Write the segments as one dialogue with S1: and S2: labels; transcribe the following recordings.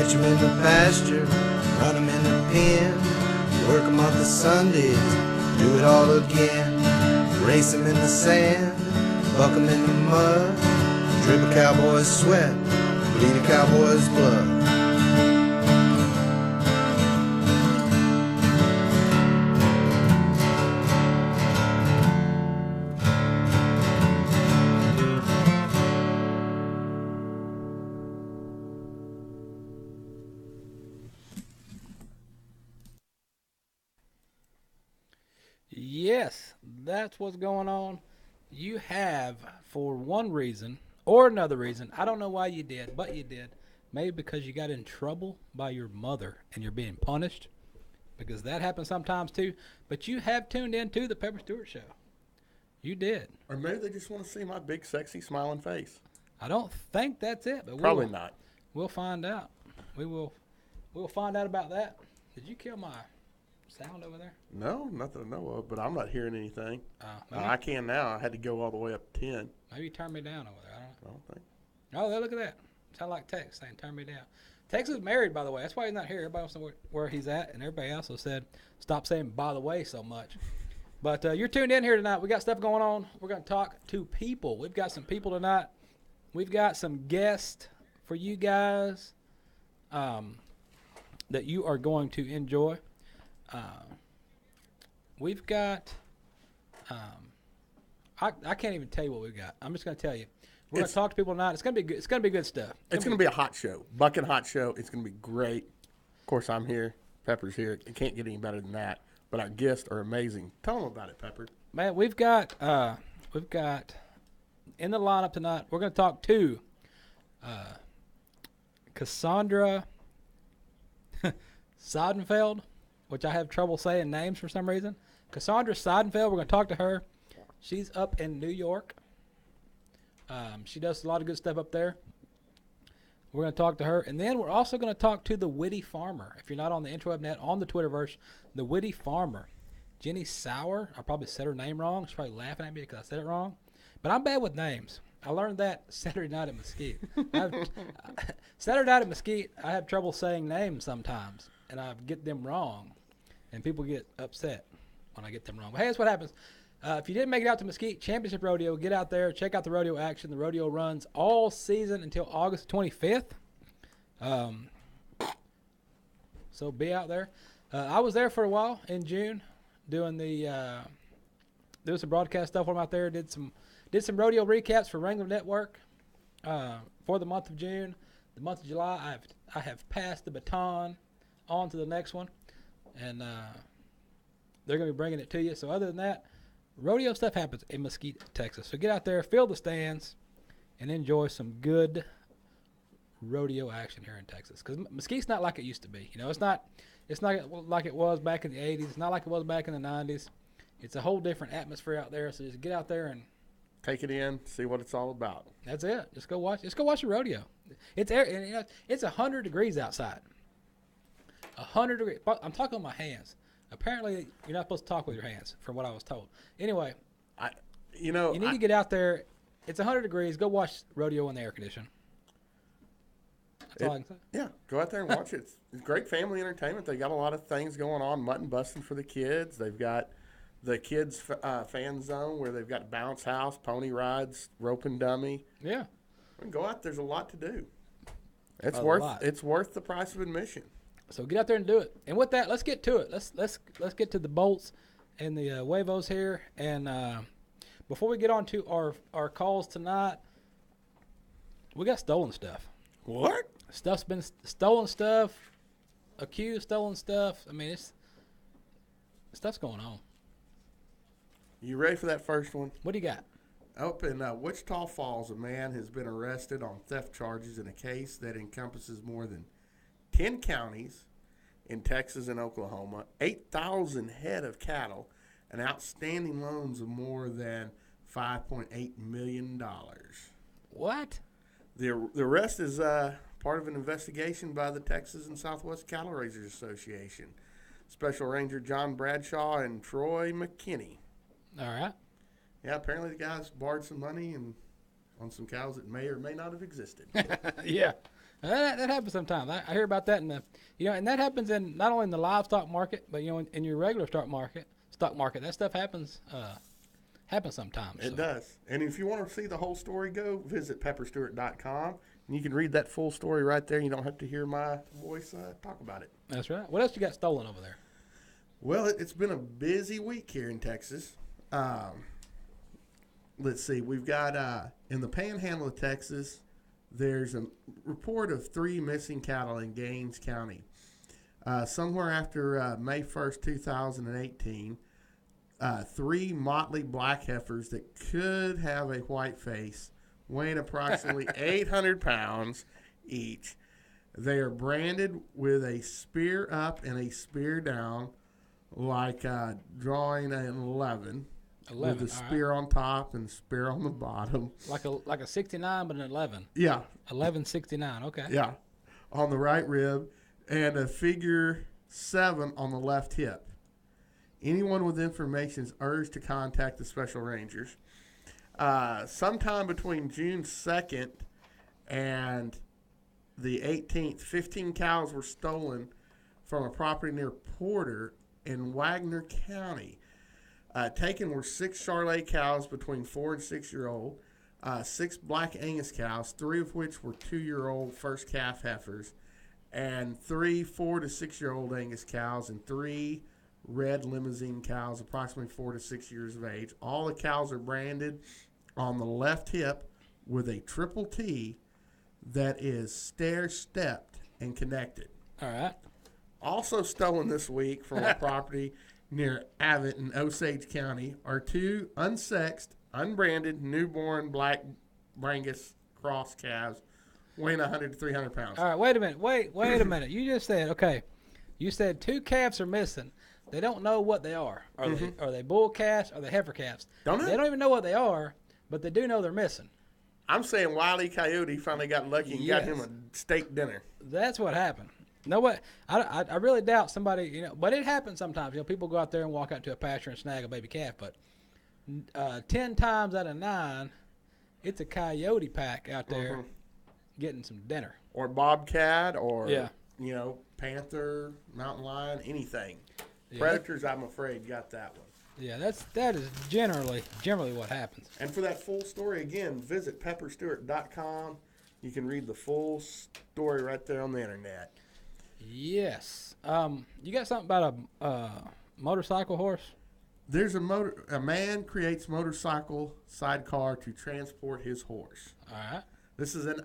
S1: Teach 'em in the pasture, run 'em in the pen, work 'em off the Sundays, do it all again. Race 'em in the sand, buck 'em in the mud, drip a cowboy's sweat, bleed a cowboy's blood.
S2: Yes, that's what's going on. You have, for one reason or another reason, I don't know why you did, but you did. Maybe because you got in trouble by your mother and you're being punished, because that happens sometimes too. But you have tuned in to the Pepper Stewart Show. You did.
S3: Or maybe they just want to see my big, sexy, smiling face.
S2: I don't think that's it, but
S3: Probably not.
S2: We'll find out. We'll find out about that. Did you kill my sound over there?
S3: No, nothing I know of, but I'm not hearing anything. I can now. I had to go all the way up to 10.
S2: Maybe you turned me down over there.
S3: I don't think.
S2: Oh, look at that. Sound like Tex saying, turn me down. Tex is married, by the way. That's why he's not here. Everybody wants to know where he's at, and everybody else has said, stop saying by the way so much. But you're tuned in here tonight. We got stuff going on. We're going to talk to people. We've got some people tonight. We've got some guests for you guys that you are going to enjoy. We've got I can't even tell you what we've got. I'm just going to tell you. We're going to talk to people tonight. It's going to be good. It's going to be good stuff.
S3: It's going to be a hot show. Bucking hot show. It's going to be great. Of course, I'm here. Pepper's here. It can't get any better than that. But our guests are amazing. Tell them about it, Pepper.
S2: Man, we've got in the lineup tonight. We're going to talk to Cassandra Seienfeld, which I have trouble saying names for some reason. Cassandra Seienfeld. We're going to talk to her. She's up in New York. She does a lot of good stuff up there. We're going to talk to her. And then we're also going to talk to the Witty Farmer. If you're not on the Intraweb.net, on the Twitterverse, the Witty Farmer. Jenny Sauer. I probably said her name wrong. She's probably laughing at me because I said it wrong. But I'm bad with names. I learned that Saturday night at Mesquite. Saturday night at Mesquite, I have trouble saying names sometimes. And I get them wrong. And people get upset when I get them wrong. But hey, that's what happens. If you didn't make it out to Mesquite Championship Rodeo, get out there. Check out the rodeo action. The rodeo runs all season until August 25th. So be out there. I was there for a while in June doing some broadcast stuff while I'm out there. Did some rodeo recaps for Wrangler Network for the month of June. The month of July, I have passed the baton on to the next one. And they're going to be bringing it to you. So other than that, rodeo stuff happens in Mesquite, Texas. So get out there, fill the stands, and enjoy some good rodeo action here in Texas. Because Mesquite's not like it used to be. You know, it's not like it was back in the 80s. It's not like it was back in the 90s. It's a whole different atmosphere out there. So just get out there and
S3: take it in, see what it's all about.
S2: That's it. Just go watch the rodeo. It's 100 degrees outside. 100 degrees. I'm talking with my hands. Apparently, you're not supposed to talk with your hands, from what I was told. Anyway, you need to get out there. It's 100 degrees. Go watch rodeo in the air condition. That's all I can say.
S3: Yeah, go out there and watch it. It's great family entertainment. They got a lot of things going on. Mutton busting for the kids. They've got the kids fan zone where they've got bounce house, pony rides, rope and dummy.
S2: Yeah,
S3: go out. There's a lot to do. It's worth the price of admission.
S2: So get out there and do it. And with that, let's get to it. Let's get to the bolts and the huevos here. And before we get on to our calls tonight, we got stolen stuff.
S3: What?
S2: Stuff's been stolen stuff, accused stolen stuff. I mean, stuff's going on.
S3: You ready for that first one?
S2: What do you got?
S3: Up in Wichita Falls, a man has been arrested on theft charges in a case that encompasses more than 10 counties in Texas and Oklahoma, 8,000 head of cattle, and outstanding loans of more than $5.8 million.
S2: What?
S3: The arrest is part of an investigation by the Texas and Southwest Cattle Raisers Association. Special Ranger John Bradshaw and Troy McKinney.
S2: All right.
S3: Yeah, apparently the guys borrowed some money and on some cows that may or may not have existed.
S2: Yeah. That happens sometimes. I hear about that in the, and that happens in not only in the livestock market, but in your regular stock market. That stuff happens sometimes.
S3: It does. And if you want to see the whole story, go visit pepperstewart.com, and you can read that full story right there. You don't have to hear my voice talk about it.
S2: That's right. What else you got stolen over there?
S3: Well, it's been a busy week here in Texas. Let's see. We've got in the Panhandle of Texas, there's a report of 3 missing cattle in Gaines County. Somewhere after May 1st, 2018, 3 motley black heifers that could have a white face, weighing approximately 800 pounds each. They are branded with a spear up and a spear down, like drawing an 11 with a spear on top and a spear on the bottom.
S2: Like a 69, but an 11.
S3: Yeah.
S2: 1169, okay.
S3: Yeah, on the right rib, and a figure 7 on the left hip. Anyone with information is urged to contact the Special Rangers. Sometime between June 2nd and the 18th, 15 cows were stolen from a property near Porter in Wagner County. Taken were 6 Charolais cows between 4 and 6 year old, 6 Black Angus cows, 3 of which were 2-year-old first calf heifers, and 3 4 to 6 year old Angus cows, and 3 red limousine cows, approximately 4 to 6 years of age. All the cows are branded on the left hip with a triple T that is stair-stepped and connected.
S2: All right.
S3: Also stolen this week from a property near Abbott in Osage County are 2 unsexed, unbranded, newborn black Brangus cross calves weighing 100 to 300 pounds.
S2: All right, wait a minute. Wait a minute. You just said, okay, you said 2 calves are missing. They don't know what they are. Are they bull calves? Are they heifer calves?
S3: Don't know.
S2: They don't even know what they are, but they do know they're missing.
S3: I'm saying Wile E. Coyote finally got lucky and got him a steak dinner.
S2: That's what happened. No, what? I really doubt somebody, but it happens sometimes. People go out there and walk out to a pasture and snag a baby calf, but 10 times out of 9, it's a coyote pack out there getting some dinner.
S3: Or bobcat or, panther, mountain lion, anything. Yeah. Predators, I'm afraid, got that one.
S2: Yeah, that is generally what happens.
S3: And for that full story, again, visit pepperstewart.com. You can read the full story right there on the internet.
S2: Yes. You got something about a motorcycle horse?
S3: There's a man creates motorcycle sidecar to transport his horse.
S2: All right.
S3: This is an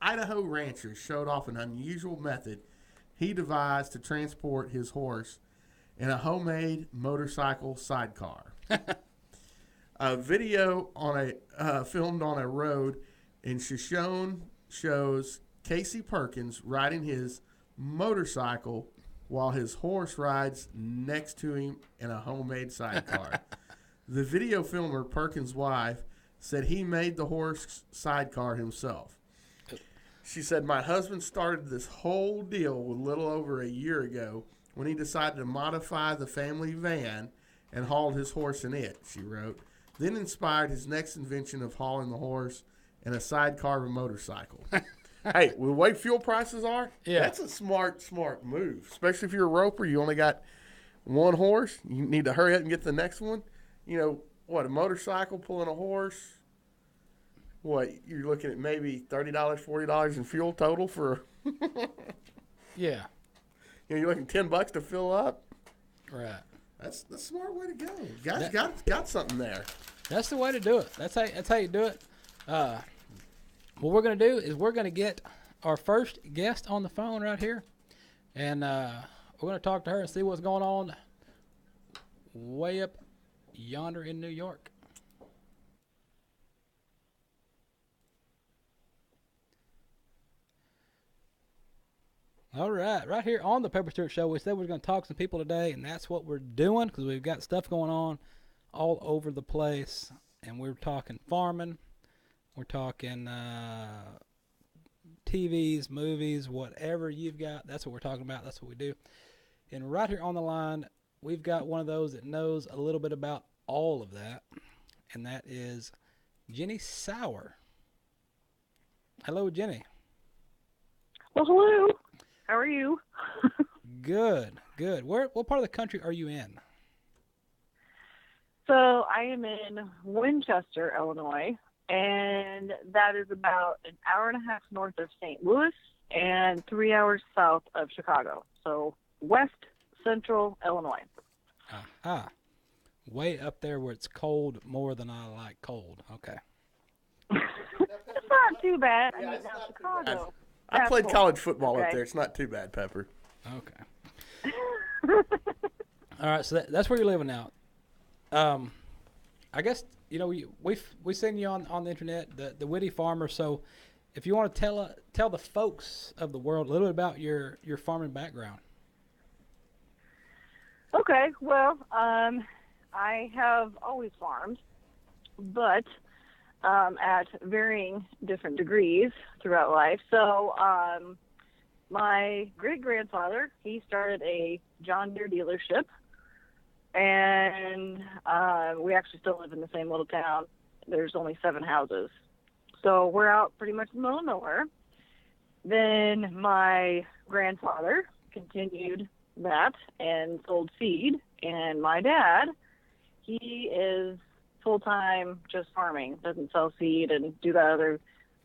S3: Idaho rancher showed off an unusual method he devised to transport his horse in a homemade motorcycle sidecar. A video on filmed on a road in Shoshone shows Casey Perkins riding his motorcycle while his horse rides next to him in a homemade sidecar. The video filmer, Perkins' wife, said he made the horse sidecar himself. She said, "My husband started this whole deal a little over a year ago when he decided to modify the family van and hauled his horse in it," she wrote. Then inspired his next invention of hauling the horse in a sidecar of a motorcycle. Hey, with the way fuel prices are, that's a smart move. Especially if you're a roper, you only got one horse. You need to hurry up and get the next one. A motorcycle pulling a horse, you're looking at maybe $30, $40 in fuel total for
S2: Yeah.
S3: You're looking $10 to fill up.
S2: Right.
S3: That's the smart way to go. Guys got something there.
S2: That's the way to do it. That's how you do it. What we're going to do is we're going to get our first guest on the phone right here, and we're going to talk to her and see what's going on way up yonder in New York. All right here on the Pepper Stewart Show, we said we were going to talk to some people today, and that's what we're doing because we've got stuff going on all over the place, and we're talking farming, we're talking TVs, movies, whatever you've got, that's what we're talking about, that's what we do. And right here on the line, we've got one of those that knows a little bit about all of that, and that is Jenny Sauer. Hello, Jenny.
S4: Well, hello. How are you?
S2: Good, good. What part of the country are you in?
S4: So I am in Winchester, Illinois, and that is about an hour and a half north of St. Louis and 3 hours south of Chicago. So west central Illinois.
S2: Ah, way up there where it's cold more than I like cold. Okay.
S4: It's not too bad. I mean,
S3: it's
S4: now
S3: not too
S4: Chicago.
S3: I played
S4: cold.
S3: college football up
S4: Okay.
S3: there. It's not too bad, Pepper.
S2: Okay. All right, so that's where you're living now. I guess we've seen you on the internet, the Witty Farmer. So, if you want to tell the folks of the world a little bit about your farming background.
S4: Okay, well, I have always farmed, but at varying different degrees throughout life. So my great-grandfather, he started a John Deere dealership, and we actually still live in the same little town. There's only 7 houses. So we're out pretty much in the middle of nowhere. Then my grandfather continued that and sold seed, and my dad, he is full-time just farming, doesn't sell seed and do that other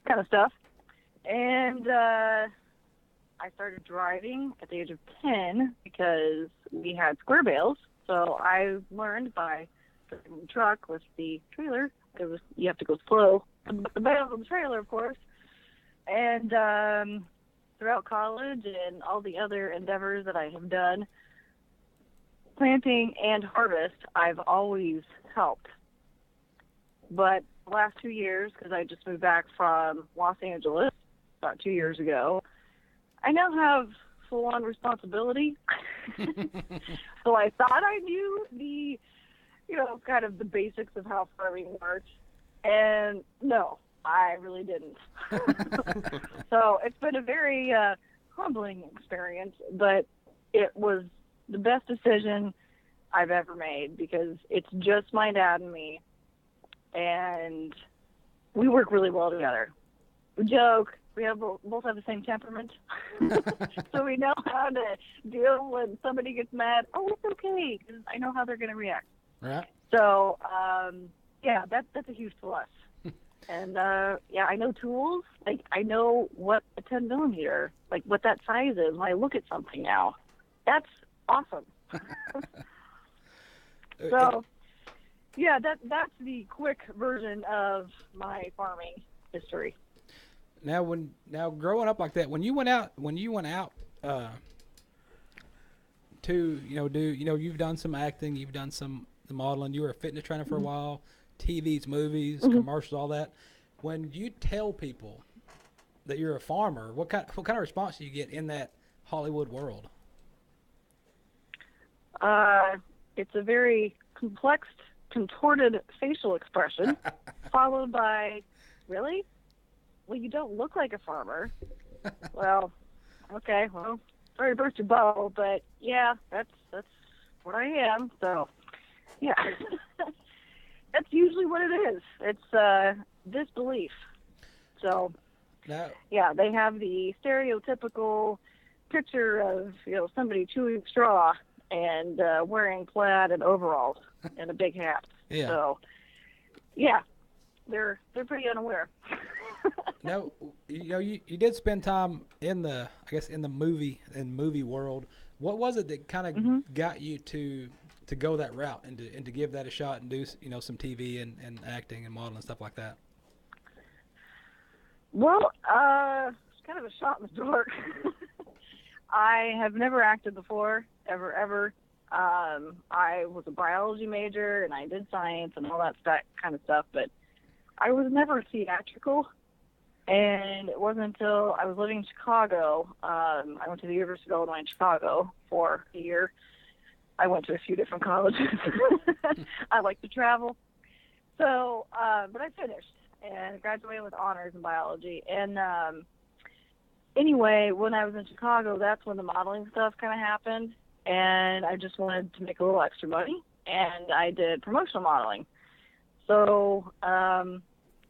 S4: kind of stuff. And I started driving at the age of 10 because we had square bales. So I learned by driving the truck with the trailer, you have to go slow, but the bales on the trailer, of course. And throughout college and all the other endeavors that I have done, planting and harvest, I've always helped. But the last 2 years, because I just moved back from Los Angeles about 2 years ago, I now have full-on responsibility. So I thought I knew the, kind of the basics of how farming works. And no, I really didn't. So it's been a very humbling experience, but it was the best decision I've ever made because it's just my dad and me, and we work really well together. We joke. We both have the same temperament, so we know how to deal when somebody gets mad. Oh, it's okay, because I know how they're going to react.
S2: Right.
S4: So, yeah, that's a huge plus. And, yeah, I know tools. Like, I know what a 10 millimeter, like what that size is when I look at something now. That's awesome. So, yeah, that's the quick version of my farming history.
S2: Now, growing up like that, when you went out to you've done some acting, you've done some modeling, you were a fitness trainer for a while, TVs, movies, commercials, all that. When you tell people that you're a farmer, what kind of response do you get in that Hollywood world?
S4: It's a very complex, contorted facial expression, followed by, really? Well, you don't look like a farmer. Well, okay, well, sorry to burst your bubble, but yeah, that's what I am. So, yeah, that's usually what it is. It's disbelief. So, yeah, they have the stereotypical picture of somebody chewing straw and wearing plaid and overalls and a big hat.
S2: Yeah.
S4: So, yeah, they're pretty unaware.
S2: Now, you did spend time in the movie world. What was it that kind of got you to go that route and to give that a shot and do some TV and acting and modeling and stuff like that?
S4: Well, it's kind of a shot in the dark. I have never acted before, ever. I was a biology major and I did science and all that kind of stuff, but I was never theatrical. And it wasn't until I was living in Chicago. I went to the University of Illinois in Chicago for a year. I went to a few different colleges. I like to travel. So, but I finished and graduated with honors in biology. And anyway, when I was in Chicago, that's when the modeling stuff kind of happened. And I just wanted to make a little extra money. And I did promotional modeling. So,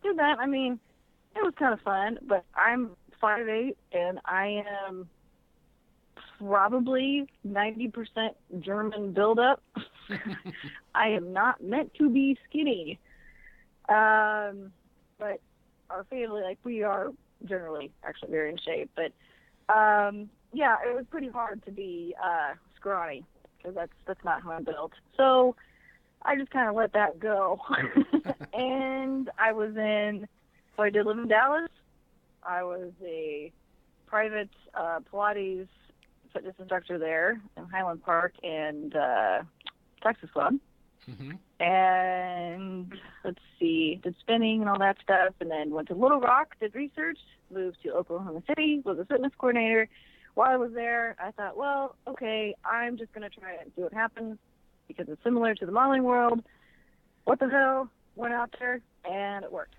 S4: did that. I mean, it was kind of fun, but I'm 5'8", and I am probably 90% German buildup. I am not meant to be skinny. But our family, like, we are generally actually very in shape. But, yeah, it was pretty hard to be scrawny, because that's not how I'm built. So I just kind of let that go. And so I did live in Dallas. I was a private Pilates fitness instructor there in Highland Park and Texas Club.
S2: Mm-hmm.
S4: And let's see, did spinning and all that stuff, and then went to Little Rock, did research, moved to Oklahoma City, was a fitness coordinator. While I was there, I thought, well, okay, I'm just going to try it and see what happens, because it's similar to the modeling world. What the hell? Went out there, and it worked.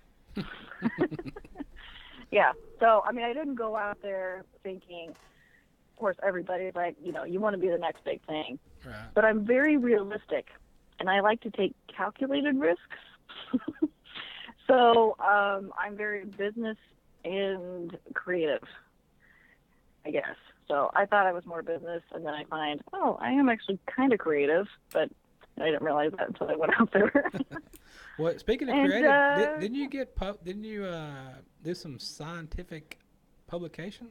S4: Yeah, so, I mean, I didn't go out there thinking, of course, everybody's like, you want to be the next big thing.
S2: Right.
S4: But I'm very realistic, and I like to take calculated risks. So I'm very business and creative, I guess. So I thought I was more business, and then I find, I am actually kind of creative, but I didn't realize that until I went out there.
S2: Well, speaking of creative, didn't you do some scientific publication?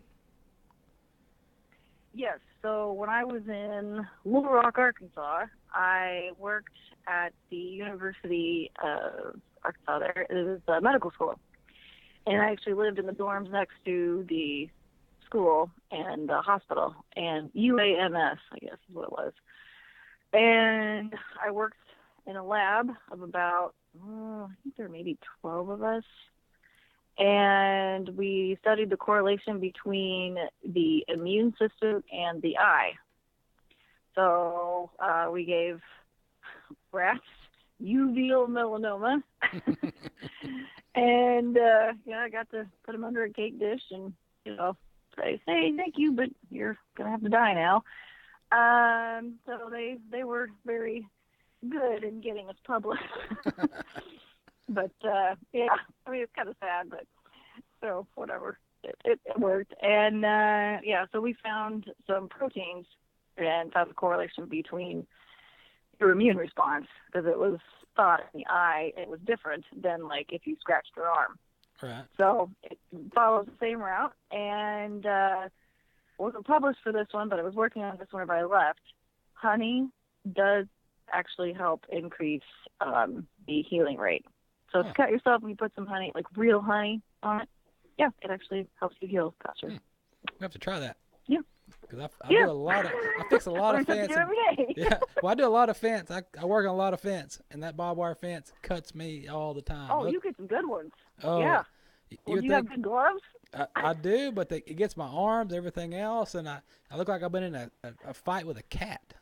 S4: Yes. So when I was in Little Rock, Arkansas, I worked at the University of Arkansas there. It was a medical school. And I actually lived in the dorms next to the school and the hospital. And UAMS, I guess is what it was. And I worked in a lab of about, I think there were maybe 12 of us. And we studied the correlation between the immune system and the eye. So we gave rats uveal melanoma. And, I got to put them under a cake dish and, say, hey, thank you, but you're going to have to die now. So they were very good in getting us published. But, yeah, I mean, it's kind of sad, but so whatever. It worked. And, so we found some proteins and found the correlation between your immune response, because it was thought in the eye it was different than, like, if you scratched your arm.
S2: Right.
S4: So it follows the same route, and wasn't published for this one, but I was working on this whenever I left. Honey does actually help increase the healing rate. So if you cut yourself and you put some honey, like real honey on it, yeah, it actually helps you heal faster.
S2: We have to try that.
S4: Yeah.
S2: Because I do I fix a lot of fence.
S4: Every day.
S2: Yeah. Well, I do a lot of fence. I work on a lot of fence, and that barbed wire fence cuts me all the time.
S4: Oh, you get some good ones.
S2: Oh,
S4: yeah. Well, do you have good gloves?
S2: I do, but it gets my arms, everything else, and I look like I've been in a fight with a cat.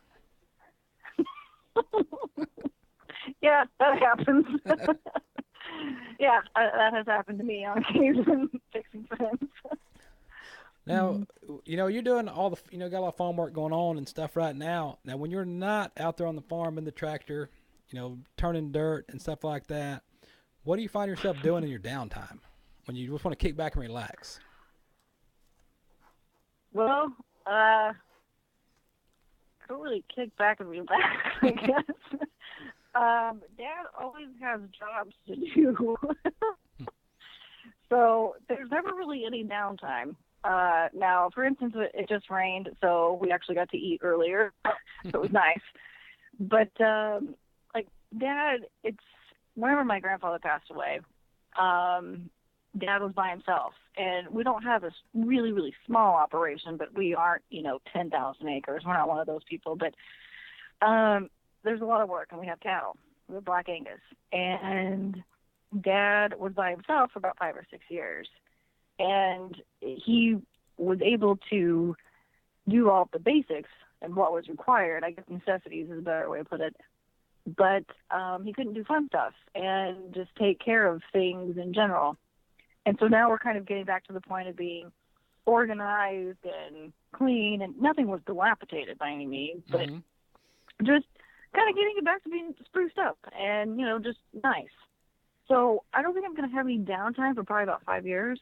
S4: Yeah, that happens. Yeah, that has happened to me on occasion, fixing fence.
S2: Now, you're doing all the, got a lot of farm work going on and stuff right now. Now, when you're not out there on the farm in the tractor, turning dirt and stuff like that, what do you find yourself doing in your downtime when you just want to kick back and relax?
S4: Well, I don't really kick back and relax, I guess. Dad always has jobs to do. So there's never really any downtime. Now, for instance, it just rained, so we actually got to eat earlier. So it was nice. But, Dad, whenever my grandfather passed away, Dad was by himself. And we don't have a really, really small operation, but we aren't, 10,000 acres. We're not one of those people. But there's a lot of work, and we have cattle. We have Black Angus. And Dad was by himself for about 5 or 6 years. And he was able to do all the basics and what was required. I guess necessities is a better way to put it. But he couldn't do fun stuff and just take care of things in general. And so now we're kind of getting back to the point of being organized and clean, and nothing was dilapidated by any means, but just kind of getting it back to being spruced up and, just nice. So I don't think I'm going to have any downtime for probably about 5 years.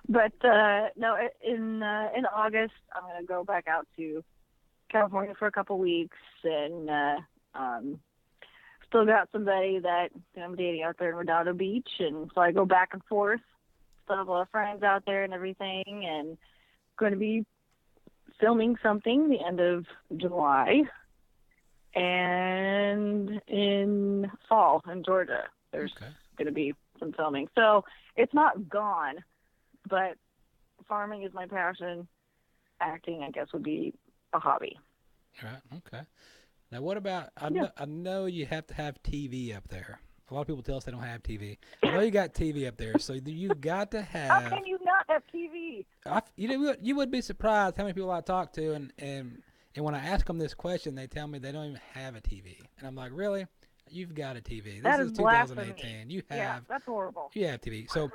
S4: But no, in August, I'm going to go back out to California for a couple weeks, and still got somebody that I'm dating out there in Rodeo Beach, and so I go back and forth. Still have a lot of friends out there and everything, and going to be filming something the end of July, and in fall in Georgia there's going to be some filming. So it's not gone, but farming is my passion. Acting, I guess, would be a hobby.
S2: Right. Okay. Now, what about? I know you have to have TV up there. A lot of people tell us they don't have TV. I know you got TV up there, so you got to have.
S4: How can you not have TV?
S2: You would be surprised how many people I talk to, and when I ask them this question, they tell me they don't even have a TV, and I'm like, really? You've got a TV. This is 2018.
S4: Blasphemy.
S2: You have.
S4: Yeah, that's horrible.
S2: You have TV. So,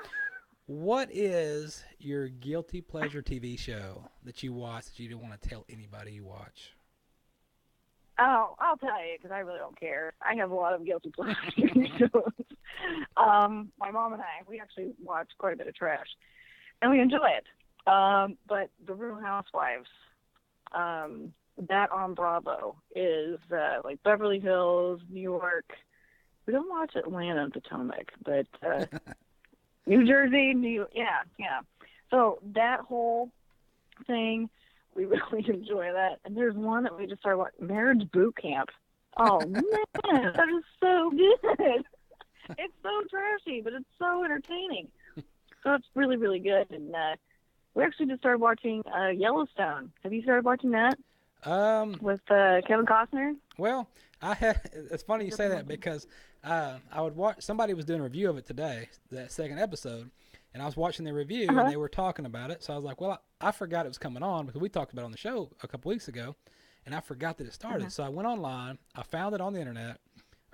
S2: what is your guilty pleasure TV show that you watch that you don't want to tell anybody you watch?
S4: Oh, I'll tell you, because I really don't care. I have a lot of guilty pleasure shows. My mom and I, we actually watch quite a bit of trash, and we enjoy it. But The Real Housewives, that on Bravo is like Beverly Hills, New York. We don't watch Atlanta and Potomac, but New Jersey, yeah. So that whole thing, we really enjoy that. And there's one that we just started watching, Marriage Boot Camp. Oh, man, that is so good. It's so trashy, but it's so entertaining. So it's really, really good. And we actually just started watching Yellowstone. Have you started watching that? With Kevin Costner?
S2: Well, it's funny you say that because I would watch. Somebody was doing a review of it today, that second episode, and I was watching the review and they were talking about it. So I was like, well, I forgot it was coming on because we talked about it on the show a couple weeks ago, and I forgot that it started. So I went online, I found it on the internet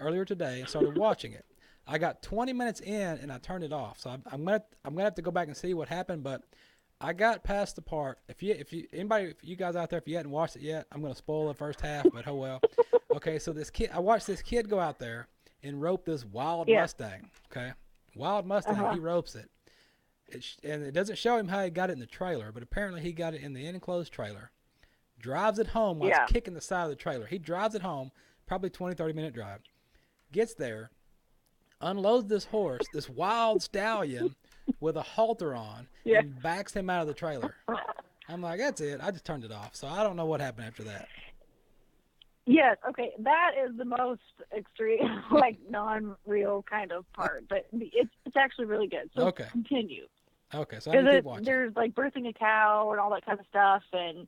S2: earlier today, and started watching it. I got 20 minutes in and I turned it off. So I'm gonna have to go back and see what happened, but I got past the part. If you guys out there, if you hadn't watched it yet, I'm gonna spoil the first half, but oh well. Okay, so I watched this kid go out there and rope this wild Mustang. Okay, wild Mustang. He ropes it. And it doesn't show him how he got it in the trailer, but apparently he got it in the enclosed trailer. Drives it home while it's kicking the side of the trailer. He drives it home, probably 20, 30-minute drive. Gets there, unloads this horse, this wild stallion with a halter on, and backs him out of the trailer. I'm like, that's it. I just turned it off. So I don't know what happened after that.
S4: Yes, okay. That is the most extreme, like, non-real kind of part. But it's actually really good. So continue.
S2: Okay, so I need to keep watching.
S4: There's, like, birthing a cow and all that kind of stuff. And,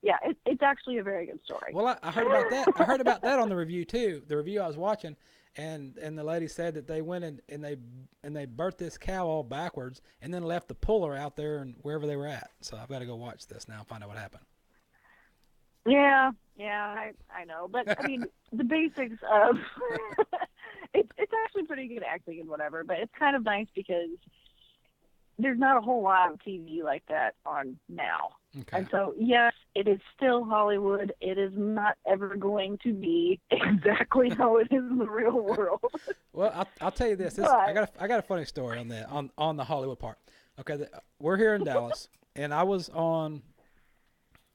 S4: yeah, it's actually a very good story.
S2: Well, I heard about that. I heard about that on the review, too. The review I was watching. And the lady said that they went and they birthed this cow all backwards and then left the puller out there and wherever they were at. So I've got to go watch this now and find out what happened.
S4: Yeah, I know. But, I mean, the basics of it's actually pretty good acting and whatever, but it's kind of nice because there's not a whole lot of TV like that on now. Okay. And so, yes, it is still Hollywood. It is not ever going to be exactly how it is in the real world.
S2: Well, I'll tell you this. I got a funny story on that, on the Hollywood part. Okay, we're here in Dallas, and I was on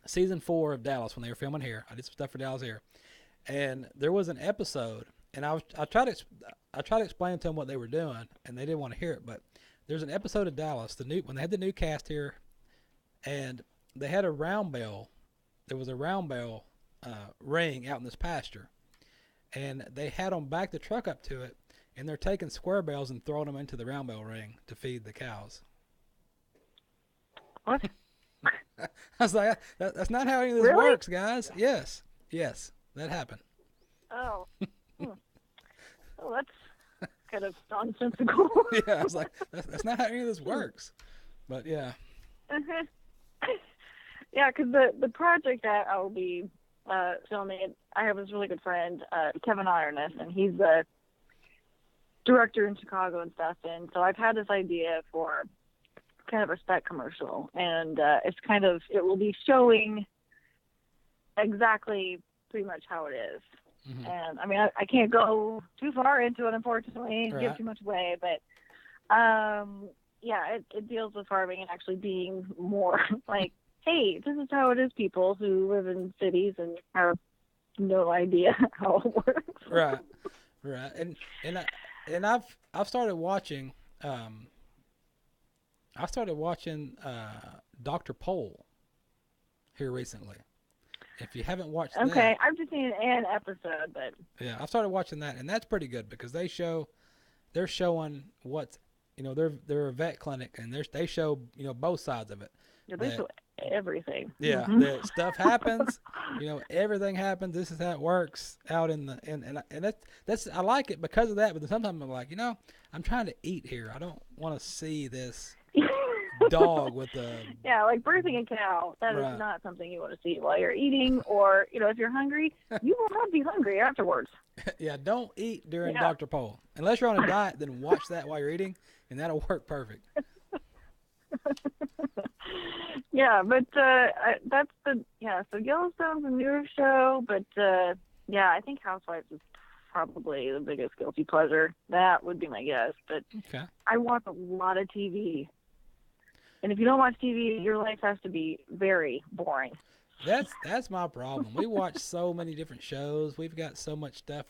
S2: season 4 of Dallas when they were filming here. I did some stuff for Dallas here, and there was an episode, and I tried to explain to them what they were doing, and they didn't want to hear it. But there's an episode of Dallas, when they had the new cast here, and they had a round bell. There was a round bell ring out in this pasture, and they had them back the truck up to it, and they're taking square bells and throwing them into the round bell ring to feed the cows.
S4: What?
S2: I was like, that's not how any of this works, guys. Yes, that happened.
S4: Oh. Well, that's kind of nonsensical.
S2: Yeah, I was like, that's not how any of this works. But yeah.
S4: Yeah, because the project that I will be filming, I have this really good friend, Kevin Ironess, and he's the director in Chicago and stuff. And so I've had this idea for kind of a spec commercial, and it will be showing exactly pretty much how it is. Mm-hmm. And I mean, I can't go too far into it, unfortunately, give too much away, but it deals with farming and actually being more like, hey, this is how it is, people who live in cities and have no idea how it works.
S2: Right. And I've started watching Dr. Pole here recently. If you haven't watched that.
S4: Okay, I've just seen an episode, but
S2: yeah, I've started watching that, and that's pretty good because they're showing what's, they're a vet clinic, and they show, both sides of it.
S4: they show everything.
S2: Yeah, that stuff happens. Everything happens. This is how it works out in the and that's I like it because of that. But then sometimes I'm like, I'm trying to eat here. I don't want to see this dog with the
S4: like birthing a cow. That is not something you want to see while you're eating, or if you're hungry, you will not be hungry afterwards.
S2: Yeah, don't eat during Dr. Pole unless you're on a diet. Then watch that while you're eating, and that'll work perfect.
S4: Yeah, but that's so Yellowstone's a newer show, but I think Housewives is probably the biggest guilty pleasure. That would be my guess, but
S2: okay.
S4: I watch a lot of TV. And if you don't watch TV, your life has to be very boring.
S2: That's my problem. We watch so many different shows. We've got so much stuff.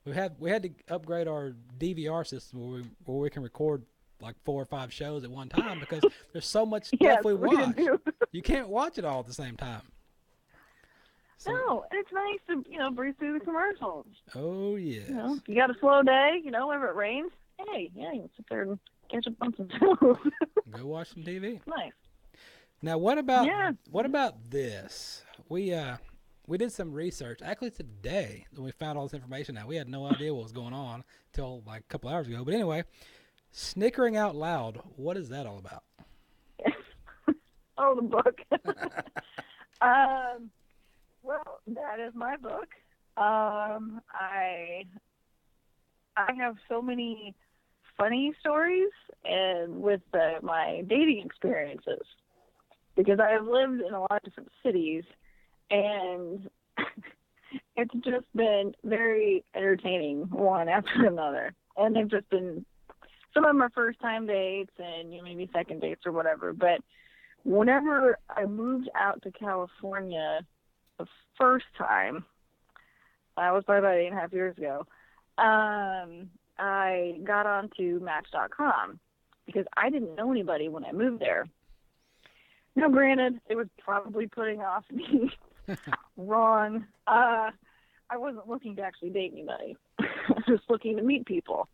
S2: We had to upgrade our DVR system where we can record like 4 or 5 shows at one time because there's so much stuff we watch. You can't watch it all at the same time. So,
S4: no, it's nice to breeze through the commercials.
S2: Oh yeah.
S4: You got a slow day. Whenever it rains, hey, you can sit there and catch up on some shows.
S2: Go watch some TV.
S4: Nice.
S2: Now, what about this? We did some research actually today when we found all this information out. We had no idea what was going on until like a couple hours ago. But anyway, snickering out loud. What is that all about?
S4: Oh, the book. Well, that is my book. I have so many funny stories and with my dating experiences because I have lived in a lot of different cities, and it's just been very entertaining one after another. And they've just been, some of them are first time dates and maybe second dates or whatever. But whenever I moved out to California the first time, that was probably about 8.5 years ago, I got onto Match.com because I didn't know anybody when I moved there. Now, granted, it was probably putting off me wrong. I wasn't looking to actually date anybody. I was just looking to meet people.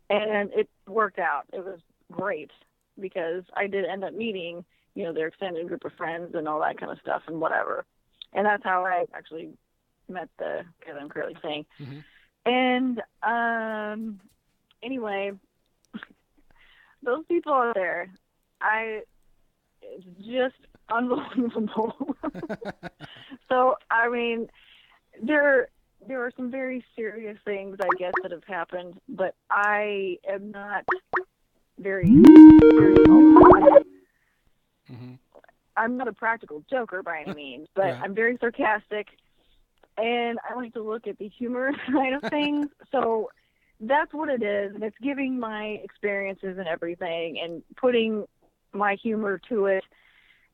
S4: And it worked out. It was great because I did end up meeting, their extended group of friends and all that kind of stuff and whatever. And that's how I actually met the guy that I'm currently seeing. Mm-hmm. And anyway, those people out there, it's just unbelievable. So, I mean, there are some very serious things, I guess, that have happened, but I am not very serious all the time. Mm-hmm. I'm not a practical joker by any means, but yeah. I'm very sarcastic, and I like to look at the humor side of things. So that's what it is, and it's giving my experiences and everything and putting my humor to it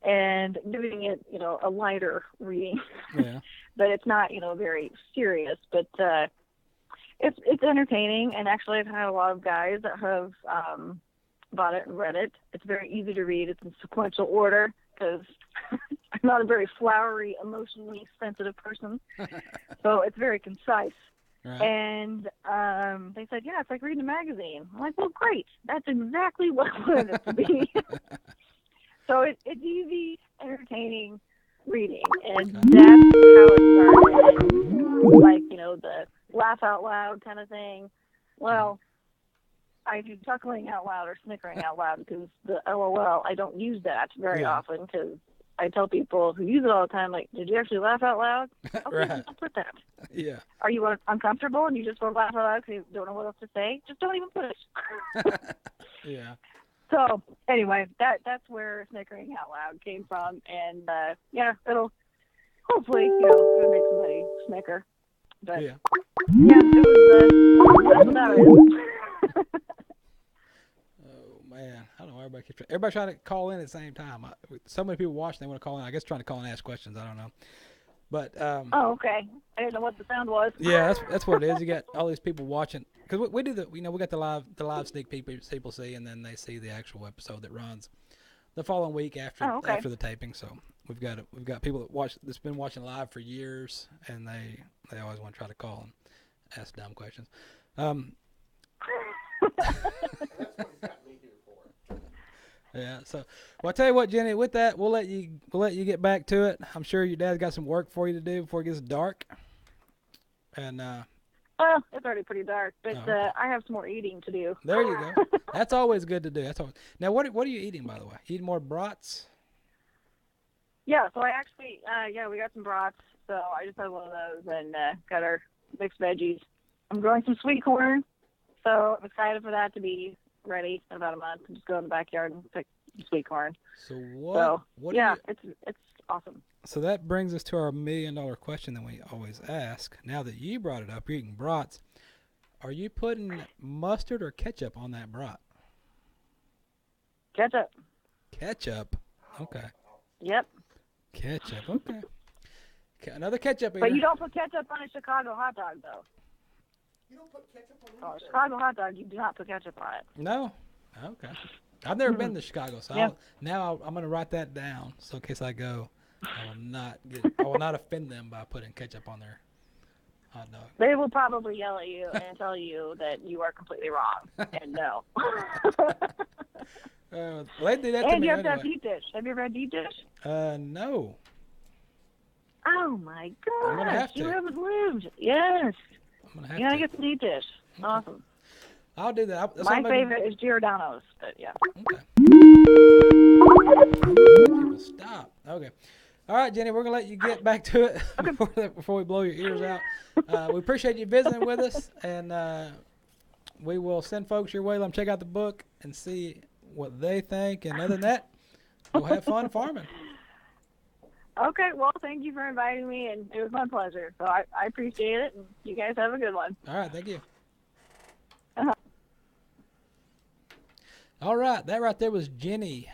S4: and giving it, a lighter reading. Yeah. But it's not, very serious, but it's entertaining. And actually I've had a lot of guys that have bought it and read it. It's very easy to read. It's in sequential order because I'm not a very flowery, emotionally sensitive person. So it's very concise. Right. And they said, yeah, it's like reading a magazine. I'm like, well, great. That's exactly what I wanted it to be. So it's easy, entertaining reading. And that's how it started. Like, the laugh out loud kind of thing. Well, I do chuckling out loud or snickering out loud because the LOL, I don't use that very often because I tell people who use it all the time, like, did you actually laugh out loud? Okay, right. Don't put that.
S2: Yeah.
S4: Are you uncomfortable and you just want to laugh out loud because you don't know what else to say? Just don't even put it.
S2: Yeah.
S4: So, anyway, that's where snickering out loud came from. And, it'll hopefully, it'll make somebody snicker. But, it was, that's what that is.
S2: Oh, man, I don't know. Everybody trying to call in at the same time. So many people watching. They want to call in. I guess trying to call and ask questions. I don't know. But
S4: Oh, okay. I didn't know what the sound was.
S2: yeah, that's what it is. You got all these people watching because we do we got the live sneak peek people see, and then they see the actual episode that runs the following week after the taping. So we've got people that's been watching live for years, and they always want to try to call and ask dumb questions. Yeah. So, well, I tell you what, Jenny. With that, we'll let you get back to it. I'm sure your dad's got some work for you to do before it gets dark. And
S4: well, it's already pretty dark, but I have some more eating to do.
S2: There you go. That's always good to do. That's always. Now, what are you eating, by the way? You eating more brats?
S4: Yeah. So I actually, we got some brats. So I just had one of those and got our mixed veggies. I'm growing some sweet corn, so I'm excited for that to be ready in about a month. Just go in the backyard and pick sweet corn.
S2: So what?
S4: It's awesome.
S2: So that brings us to our $1 million question that we always ask. Now that you brought it up, you're eating brats. Are you putting mustard or ketchup on that brat?
S4: Ketchup.
S2: Ketchup. Okay.
S4: Yep.
S2: Ketchup. Okay. Another ketchup eater.
S4: But you don't put ketchup on a Chicago hot dog, though.
S3: You don't put ketchup on
S4: a Chicago hot dog, you do not put ketchup on it.
S2: No? Okay. I've never been to Chicago, so
S4: Yeah.
S2: I'm going to write that down. So in case I go, I will not offend them by putting ketchup on their hot dog.
S4: They will probably yell at you and tell you that you are completely wrong. And no.
S2: They do that to
S4: and
S2: me
S4: you have to
S2: anyway.
S4: have deep dish. Have you ever had deep dish?
S2: No.
S4: Oh, my God.
S2: I'm gonna have to.
S4: You haven't lived. Yes.
S2: I'm going to have
S4: You got to
S2: to.
S4: get some deep dish. Awesome.
S2: I'll do that.
S4: My favorite is Giordano's, but yeah.
S2: Okay. People stop. Okay. All right, Jenny, we're going to let you get back to it before we blow your ears out. We appreciate you visiting with us, and we will send folks your way. Let them check out the book and see what they think. And other than that, we'll have fun farming.
S4: Okay, well, thank you for inviting me, and it was my pleasure. So I appreciate it, and you guys have a good one.
S2: All right, thank you.
S4: Uh-huh.
S2: All right, that right there was Jenny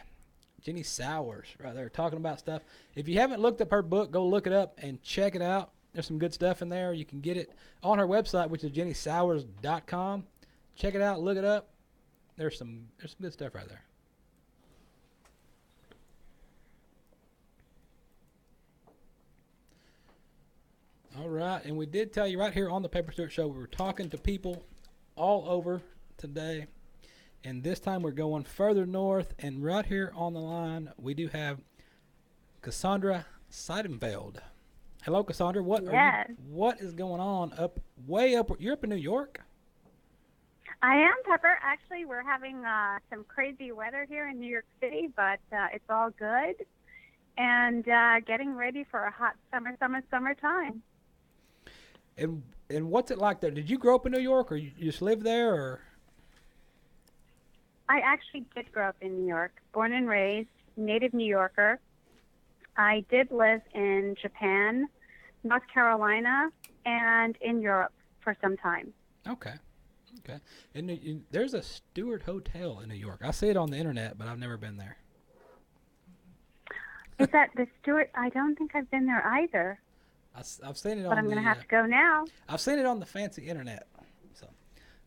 S2: Sauer right there talking about stuff. If you haven't looked up her book, go look it up and check it out. There's some good stuff in there. You can get it on her website, which is jennysauers.com. Check it out, look it up. There's some good stuff right there. All right, and we did tell you right here on the Pepper Stewart Show, we were talking to people all over today, and this time we're going further north, and right here on the line, we do have Cassandra Seienfeld. Hello, Cassandra. What is going on way up? You're up in New York?
S5: I am, Pepper. Actually, we're having some crazy weather here in New York City, but it's all good, and getting ready for a hot summertime.
S2: And what's it like there? Did you grow up in New York, or you just live there, or?
S5: I actually did grow up in New York, born and raised, native New Yorker. I did live in Japan, North Carolina, and in Europe for some time.
S2: Okay. And there's a Stewart Hotel in New York. I see it on the internet, but I've never been there.
S5: Is that the Stewart? I don't think I've been there either.
S2: I've seen it on.
S5: But I'm going to have to go now.
S2: I've seen it on the fancy internet, so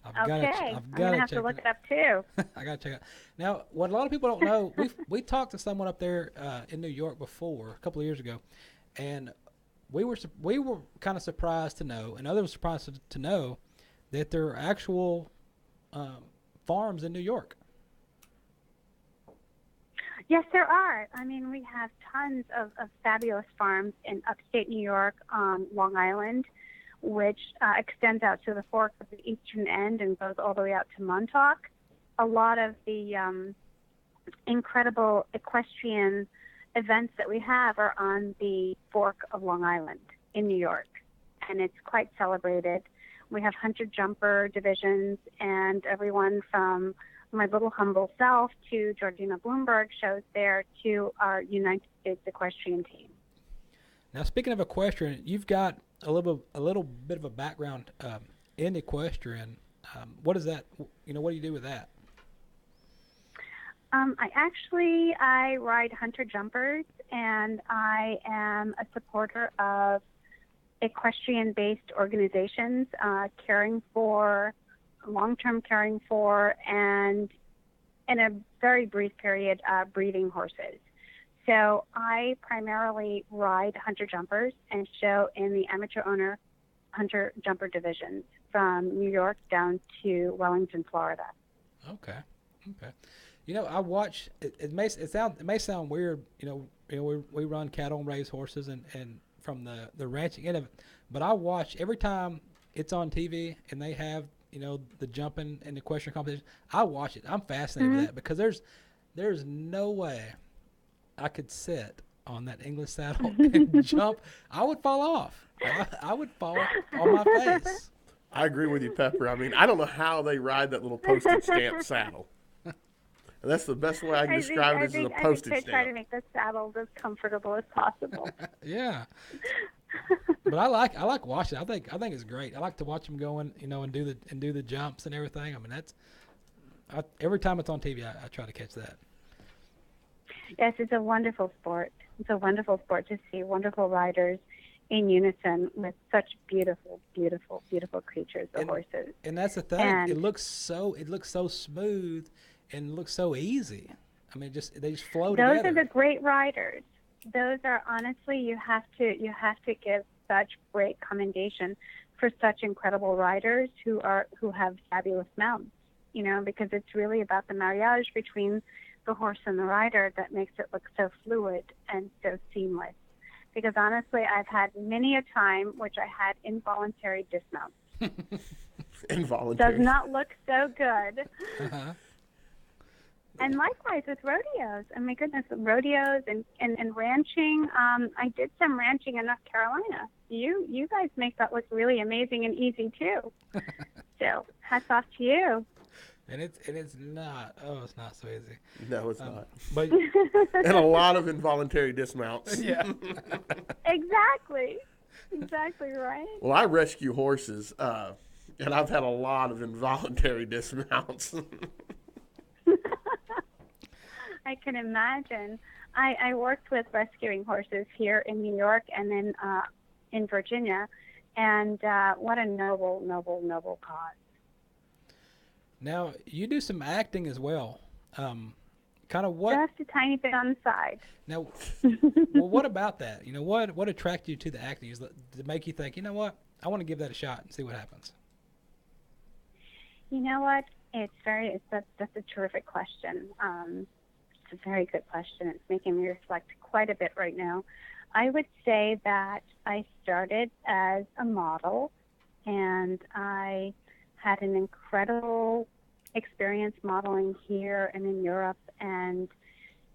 S2: I've got
S5: I'm going to have to look it up too.
S2: I got to check it out. Now, what a lot of people don't know, we talked to someone up there in New York before a couple of years ago, and we were kind of surprised to know, and others were surprised to know that there are actual farms in New York.
S5: Yes, there are. I mean, we have tons of fabulous farms in upstate New York, Long Island, which extends out to the fork of the eastern end and goes all the way out to Montauk. A lot of the incredible equestrian events that we have are on the fork of Long Island in New York, and it's quite celebrated. We have hunter jumper divisions, and everyone from my little humble self to Georgina Bloomberg shows there to our United States equestrian team.
S2: Now, speaking of equestrian, you've got a little bit of a background in equestrian. What is that? What do you do with that?
S5: I ride hunter jumpers, and I am a supporter of equestrian-based organizations long-term caring for, and in a very brief period, breeding horses. So I primarily ride hunter jumpers and show in the amateur owner hunter jumper divisions from New York down to Wellington, Florida.
S2: Okay. I watch. It may sound weird. We run cattle and raise horses and from the ranching end of it, but I watch every time it's on TV and they have the jumping and the equestrian competition. I watch it. I'm fascinated with that because there's no way I could sit on that English saddle and jump. I would fall off. I would fall on my face.
S3: I agree with you, Pepper. I mean, I don't know how they ride that little postage stamp saddle. And that's the best way I can describe it as a postage
S5: I
S3: stamp.
S5: they try to make the saddle as comfortable as possible.
S2: Yeah. But I like watching. I think it's great. I like to watch them go and do the jumps and everything. I mean, every time it's on TV, I try to catch that.
S5: Yes, it's a wonderful sport. It's a wonderful sport to see wonderful riders in unison with such beautiful, beautiful, beautiful creatures, the horses.
S2: And that's the thing.
S5: And
S2: it looks so smooth and looks so easy. I mean, they just flow together.
S5: Those are the great riders. Those are honestly, you have to give such great commendation for such incredible riders who have fabulous mounts. Because it's really about the marriage between the horse and the rider that makes it look so fluid and so seamless. Because honestly, I've had many a time which I had involuntary dismounts.
S3: Involuntary.
S5: Does not look so good.
S2: Uh-huh.
S5: And likewise with rodeos. Oh my goodness, rodeos and ranching. I did some ranching in North Carolina. You guys make that look really amazing and easy too. So hats off to you.
S2: And it's not. Oh, it's not so easy.
S3: No, it's not.
S2: But
S3: And a lot of involuntary dismounts.
S2: yeah.
S5: Exactly right.
S3: Well, I rescue horses, and I've had a lot of involuntary dismounts.
S5: I can imagine. I worked with rescuing horses here in New York and then in Virginia, and what a noble, noble, noble cause.
S2: Now, you do some acting as well. Kind of what?
S5: Just a tiny bit on the side.
S2: Now, well, what about that? What attracted you to the acting? Is to make you think, what? I want to give that a shot and see what happens.
S5: You know what? That's a terrific question. It's a very good question. It's making me reflect quite a bit right now. I would say that I started as a model, and I had an incredible experience modeling here and in Europe and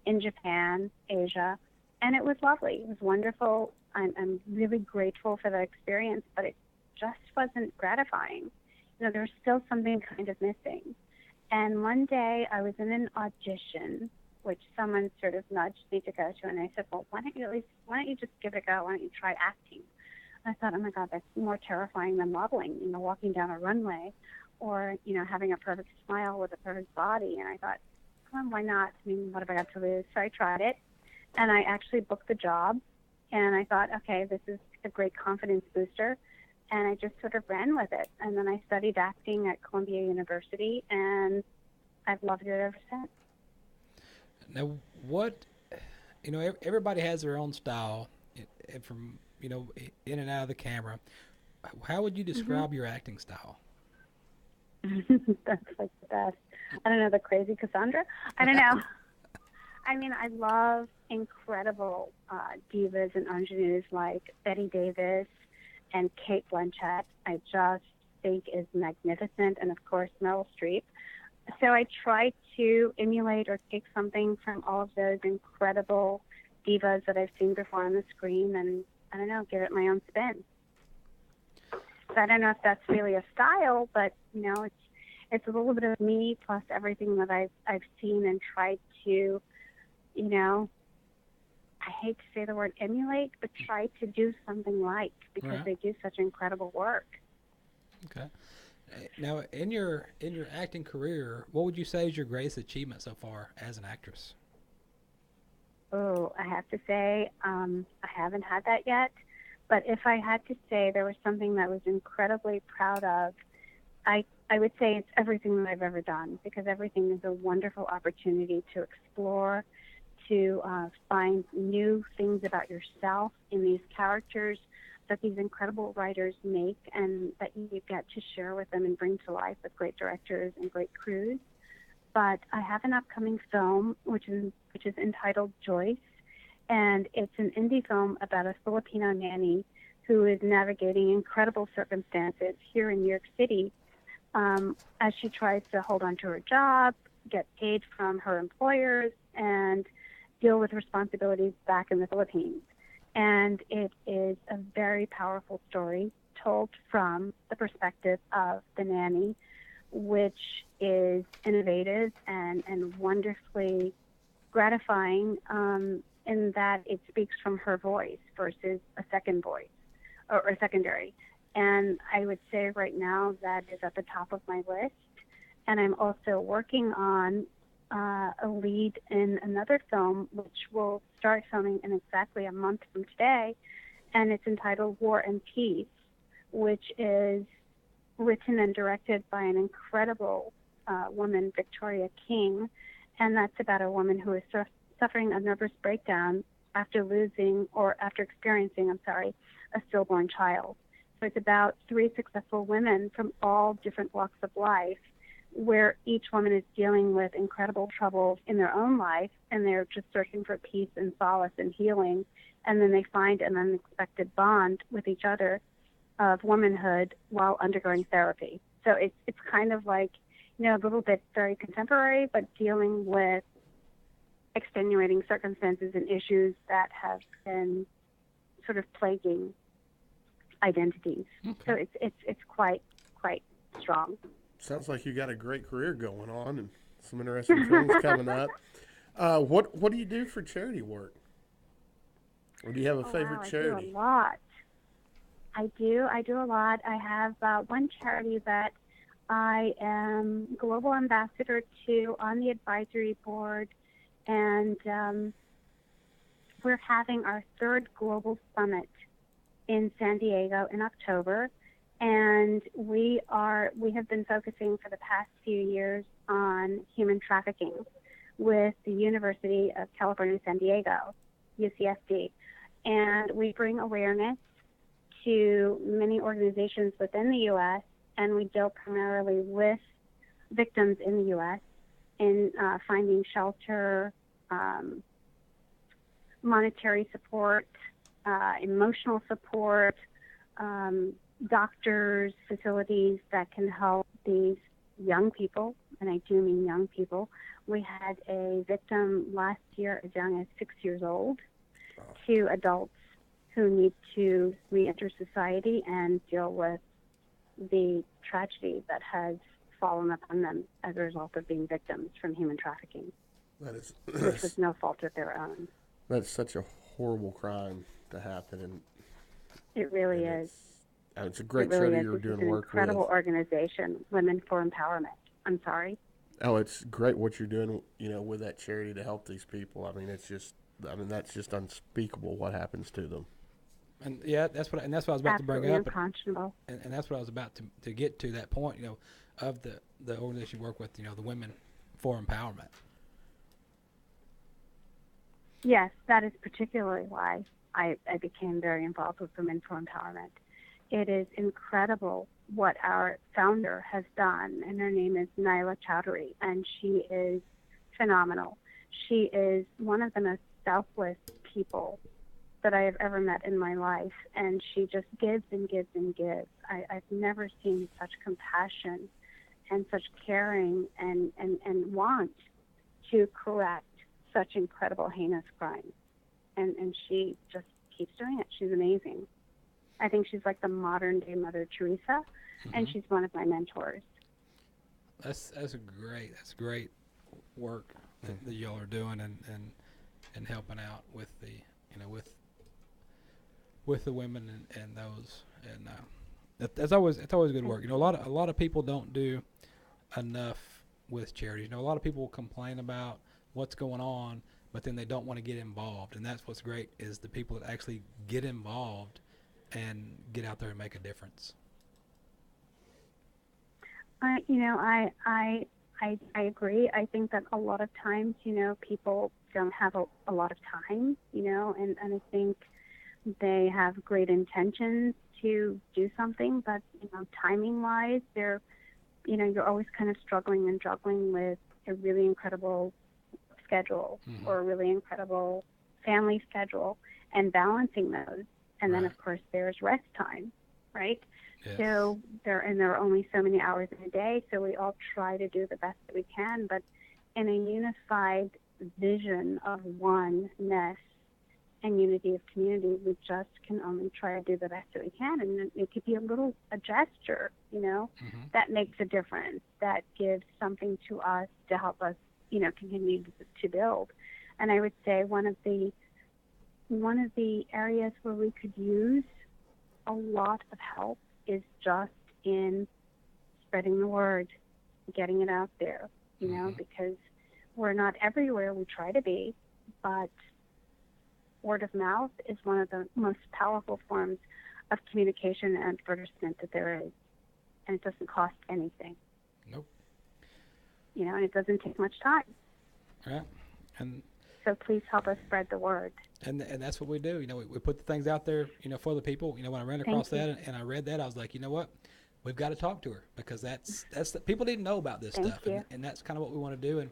S5: in Japan, Asia, and it was lovely. It was wonderful. I'm really grateful for that experience, but it just wasn't gratifying. There was still something kind of missing. And one day I was in an audition, which someone sort of nudged me to go to, and I said, well, why don't you just give it a go? Why don't you try acting? I thought, oh my God, that's more terrifying than modeling, walking down a runway or, having a perfect smile with a perfect body. And I thought, well, why not? I mean, what have I got to lose? So I tried it, and I actually booked the job. And I thought, okay, this is a great confidence booster. And I just sort of ran with it. And then I studied acting at Columbia University, and I've loved it ever since.
S2: Now, what, everybody has their own style from, in and out of the camera. How would you describe your acting style?
S5: That's like the best. I don't know, the crazy Cassandra? I don't know. I mean, I love incredible divas and ingenues like Betty Davis and Kate Blanchett. I just think is magnificent, and of course Meryl Streep. So I try to emulate or take something from all of those incredible divas that I've seen before on the screen, and I don't know, give it my own spin. So I don't know if that's really a style, but it's a little bit of me plus everything that I've seen and tried to, I hate to say the word emulate, but try to do something like, because they do such incredible work.
S2: Okay. Now, in your acting career, what would you say is your greatest achievement so far as an actress?
S5: Oh, I have to say, I haven't had that yet. But if I had to say there was something that I was incredibly proud of, I would say it's everything that I've ever done, because everything is a wonderful opportunity to explore, to find new things about yourself in these characters that these incredible writers make and that you get to share with them and bring to life with great directors and great crews. But I have an upcoming film which is entitled Joyce, and it's an indie film about a Filipino nanny who is navigating incredible circumstances here in New York City as she tries to hold on to her job, get paid from her employers, and deal with responsibilities back in the Philippines. And it is a very powerful story told from the perspective of the nanny, which is innovative and wonderfully gratifying in that it speaks from her voice versus a second voice or a secondary. And I would say right now that is at the top of my list. And I'm also working on a lead in another film, which will start filming in exactly a month from today. And it's entitled War and Peace, which is written and directed by an incredible woman, Victoria King. And that's about a woman who is suffering a nervous breakdown after experiencing a stillborn child. So it's about 3 successful women from all different walks of life, where each woman is dealing with incredible troubles in their own life, and they're just searching for peace and solace and healing. And then they find an unexpected bond with each other of womanhood while undergoing therapy. So it's kind of like, a little bit very contemporary, but dealing with extenuating circumstances and issues that have been sort of plaguing identities. Okay. So it's quite strong.
S3: Sounds like you got a great career going on and some interesting films coming up. What do you do for charity work? Or do you have a favorite charity?
S5: I do a lot. I do a lot. I have one charity that I am global ambassador to on the advisory board, and we're having our 3rd global summit in San Diego in October. And we have been focusing for the past few years on human trafficking with the University of California, San Diego, UCSD. And we bring awareness to many organizations within the U.S., and we deal primarily with victims in the U.S. in finding shelter, monetary support, emotional support, doctors, facilities that can help these young people, and I do mean young people. We had a victim last year as young as 6 years old, to adults who need to re-enter society and deal with the tragedy that has fallen upon them as a result of being victims from human trafficking. Which was no fault of their own.
S3: That's such a horrible crime to happen, and
S5: it really is.
S3: It's a great charity you're doing work with. It's an
S5: incredible organization, Women for Empowerment. I'm sorry.
S3: Oh, it's great what you're doing, with that charity to help these people. I mean, that's just unspeakable what happens to them.
S2: And that's what I was about to bring up.
S5: Unconscionable.
S2: And that's what I was about to get to, that point, of the organization you work with, the Women for Empowerment.
S5: Yes, that is particularly why I became very involved with Women for Empowerment. It is incredible what our founder has done, and her name is Naila Chowdhury, and she is phenomenal. She is one of the most selfless people that I have ever met in my life, and she just gives and gives and gives. I've never seen such compassion and such caring and want to correct such incredible, heinous crimes. And she just keeps doing it. She's amazing. I think she's like the modern-day Mother Teresa, and she's one of my mentors.
S2: That's great work that y'all are doing and helping out with the with the women and those, and It's always good work. You know, a lot of people don't do enough with charities. You know, a lot of people complain about what's going on, but then they don't want to get involved. And that's what's great is the people that actually get involved and get out there and make a difference.
S5: I agree. I think that a lot of times, people don't have a lot of time, and I think they have great intentions to do something, but, timing-wise, you're always kind of struggling and juggling with a really incredible schedule or a really incredible family schedule and balancing those. And then, of course, there's rest time, right?
S2: Yes.
S5: So there are only so many hours in a day, so we all try to do the best that we can, but in a unified vision of oneness and unity of community, we just can only try to do the best that we can. And it could be a gesture, that makes a difference, that gives something to us to help us, continue to build. And I would say one of the areas where we could use a lot of help is just in spreading the word, getting it out there, because we're not everywhere we try to be, but word of mouth is one of the most powerful forms of communication and advertisement that there is. And it doesn't cost anything.
S2: Nope.
S5: And it doesn't take much time.
S2: Right. And
S5: so please help us spread the word.
S2: And that's what we do. We put the things out there, for the people. When I ran across that and I read that, I was like, you know what? We've got to talk to her because that's people need to know about this stuff. And that's kind of what we want to do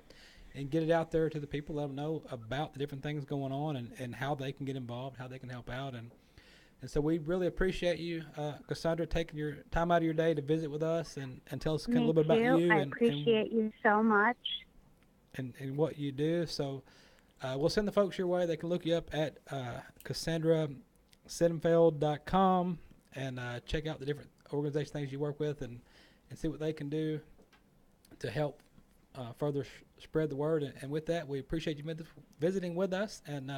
S2: and get it out there to the people, let them know about the different things going on and how they can get involved, how they can help out. And so we really appreciate you, Cassandra, taking your time out of your day to visit with us and tell us a little bit about you.
S5: I appreciate you so much.
S2: And what you do. So we'll send the folks your way. They can look you up at CassandraSeienfeld.com and check out the different organization things you work with and see what they can do to help further spread the word. And with that, we appreciate you visiting with us, and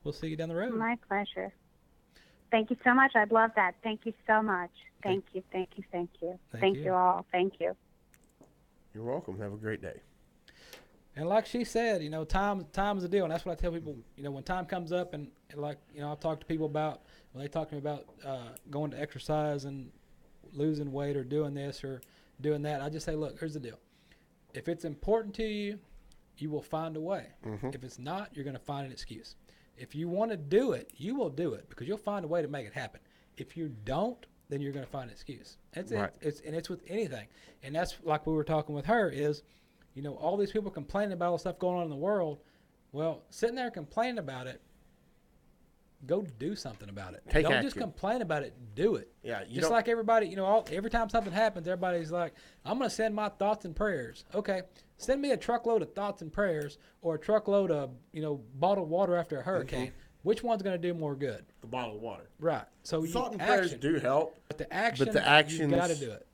S2: we'll see you down the road.
S5: My pleasure. Thank you so much. I'd love that. Thank you so much. Thank you all. Thank you.
S3: You're welcome. Have a great day.
S2: And like she said, time is a deal, and that's what I tell people. When time comes up, and like I've talked to people about when they talk to me about going to exercise and losing weight or doing this or doing that. I just say, look, here's the deal. If it's important to you, you will find a way. If it's not, you're going to find an excuse. If you want to do it, you will do it because you'll find a way to make it happen. If you don't, then you're going to find an excuse. That's
S3: right.
S2: It's with anything, and that's like we were talking with her is. All these people complaining about all the stuff going on in the world. Well, sitting there complaining about it, go do something about it.
S3: Don't
S2: action. Just complain about it. Do it.
S3: Yeah.
S2: Just like everybody, every time something happens, everybody's like, I'm going to send my thoughts and prayers. Okay. Send me a truckload of thoughts and prayers or a truckload of, bottled water after a hurricane. Which one's going to do more good?
S3: The bottled water.
S2: Right. So
S3: thought and prayers do help.
S2: But the actions, you got to do it.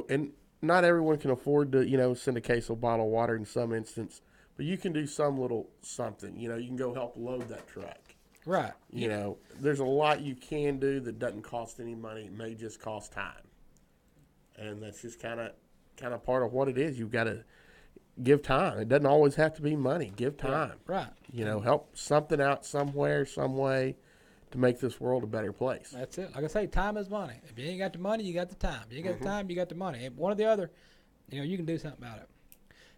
S3: And not everyone can afford to, send a case of bottled water in some instance, but you can do some little something. You can go help load that truck.
S2: Right.
S3: There's a lot you can do that doesn't cost any money. It may just cost time. And that's just kind of part of what it is. You've got to give time. It doesn't always have to be money. Give time.
S2: Right.
S3: Help something out somewhere, some way to make this world a better place.
S2: That's it. Like I say, time is money. If you ain't got the money, you got the time. If you ain't got the time, you got the money. And one or the other, you can do something about it.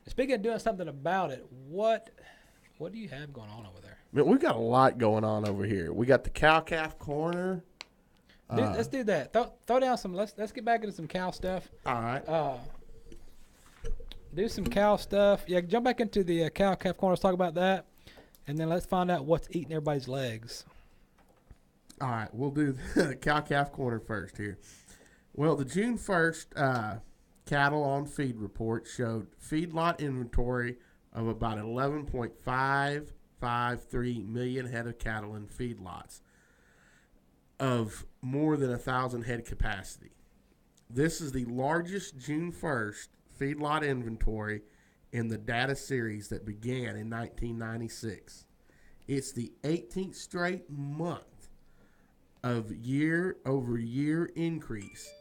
S2: And speaking of doing something about it, what do you have going on over there?
S3: Man, we've got a lot going on over here. We got the cow-calf corner.
S2: Let's do that. Throw down some. Let's get back into some cow stuff.
S3: All right.
S2: Do some cow stuff. Yeah, jump back into the cow-calf corner. Let's talk about that, and then let's find out what's eating everybody's legs.
S3: All right, we'll do the cow-calf corner first here. Well, the June 1st cattle on feed report showed feedlot inventory of about 11.553 million head of cattle in feedlots of more than 1,000 head capacity. This is the largest June 1st feedlot inventory in the data series that began in 1996. It's the 18th straight month of year-over-year increase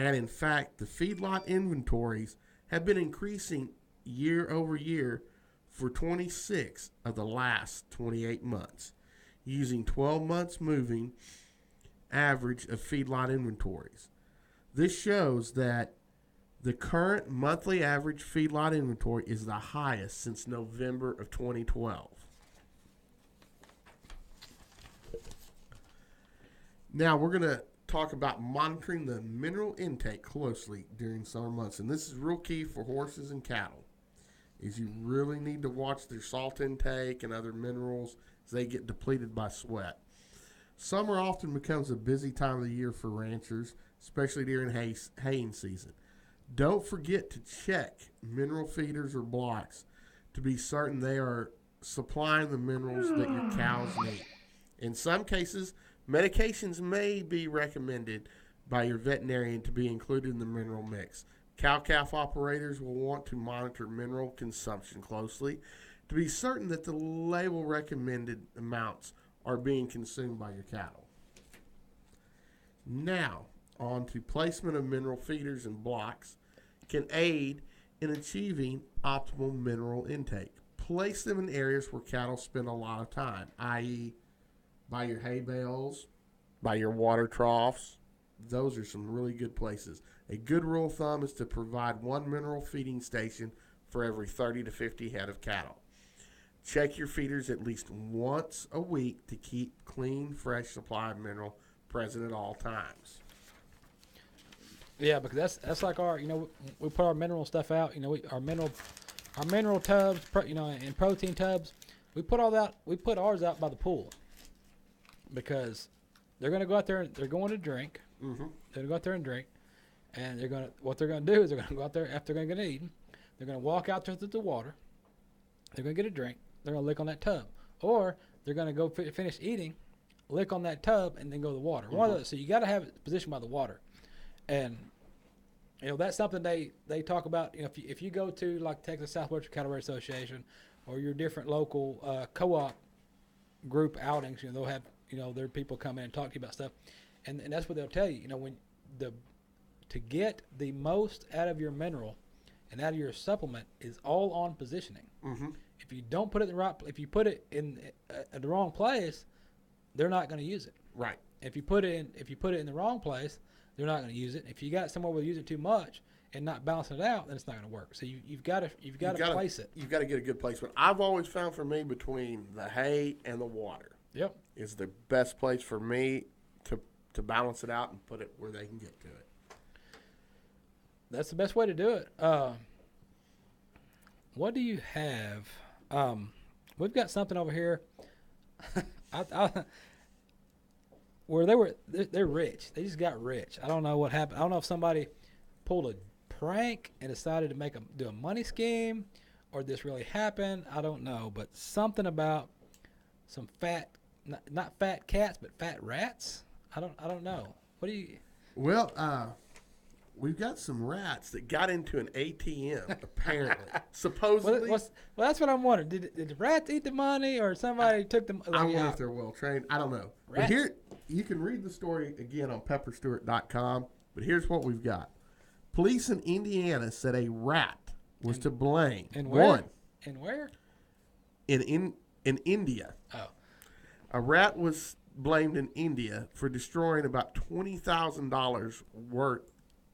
S3: And in fact, the feedlot inventories have been increasing year over year for 26 of the last 28 months, using 12 months moving average of feedlot inventories. This shows that the current monthly average feedlot inventory is the highest since November of 2012. Now we're going to talk about monitoring the mineral intake closely during summer months, and this is real key for horses and cattle. Is you really need to watch their salt intake and other minerals as they get depleted by sweat. Summer often becomes a busy time of the year for ranchers, especially during haying season. Don't forget to check mineral feeders or blocks to be certain they are supplying the minerals that your cows need. In some cases, medications may be recommended by your veterinarian to be included in the mineral mix. Cow-calf operators will want to monitor mineral consumption closely to be certain that the label recommended amounts are being consumed by your cattle. Now, on to placement of mineral feeders and blocks can aid in achieving optimal mineral intake. Place them in areas where cattle spend a lot of time, i.e., by your hay bales, by your water troughs. Those are some really good places. A good rule of thumb is to provide one mineral feeding station for every 30 to 50 head of cattle. Check your feeders at least once a week to keep clean, fresh supply of mineral present at all times.
S2: Yeah, because that's like our, we put our mineral stuff out. Our mineral tubs, and protein tubs. We put ours out by the pool because they're going to go out there and they're going to drink.
S3: Mm-hmm.
S2: They're going to go out there and drink, and what they're going to do is they're going to go out there after they're going to get eaten. They're going to walk out there to the water. They're going to get a drink. They're going to lick on that tub, or they're going to go finish eating, lick on that tub, and then go to the water. Mm-hmm. So you got to have it positioned by the water, and that's something they talk about. If you go to like Texas Southwestern Cattle Breeders Association or your different local co-op group outings, they'll have their people come in and talk to you about stuff, and that's what they'll tell you. When to get the most out of your mineral and out of your supplement is all on positioning.
S3: Mm-hmm.
S2: If you don't put it in the right, if you put it in the wrong place, they're not going to use it.
S3: Right.
S2: If you put it in the wrong place, they're not going to use it. If you got somewhere where you use it too much and not balancing it out, then it's not going to work. So you've got to place it.
S3: You've got to get a good placement. I've always found for me between the hay and the water.
S2: Yep.
S3: Is the best place for me to balance it out and put it where they can get to it.
S2: That's the best way to do it. What do you have? We've got something over here. Where they're rich. They just got rich. I don't know what happened. I don't know if somebody pulled a prank and decided to do a money scheme, or this really happened. I don't know, but something about some not fat cats, but fat rats. I don't know. What do you?
S3: Well, we've got some rats that got into an ATM, apparently. Supposedly.
S2: Well, that's what I'm wondering. Did the rats eat the money, or somebody took them?
S3: I wonder if they're well trained. I don't know. But here, you can read the story again on pepperstewart.com, but here's what we've got. Police in Indiana said a rat was to blame.
S2: And where? And where?
S3: In India.
S2: Oh.
S3: A rat was blamed in India for destroying about $20,000 worth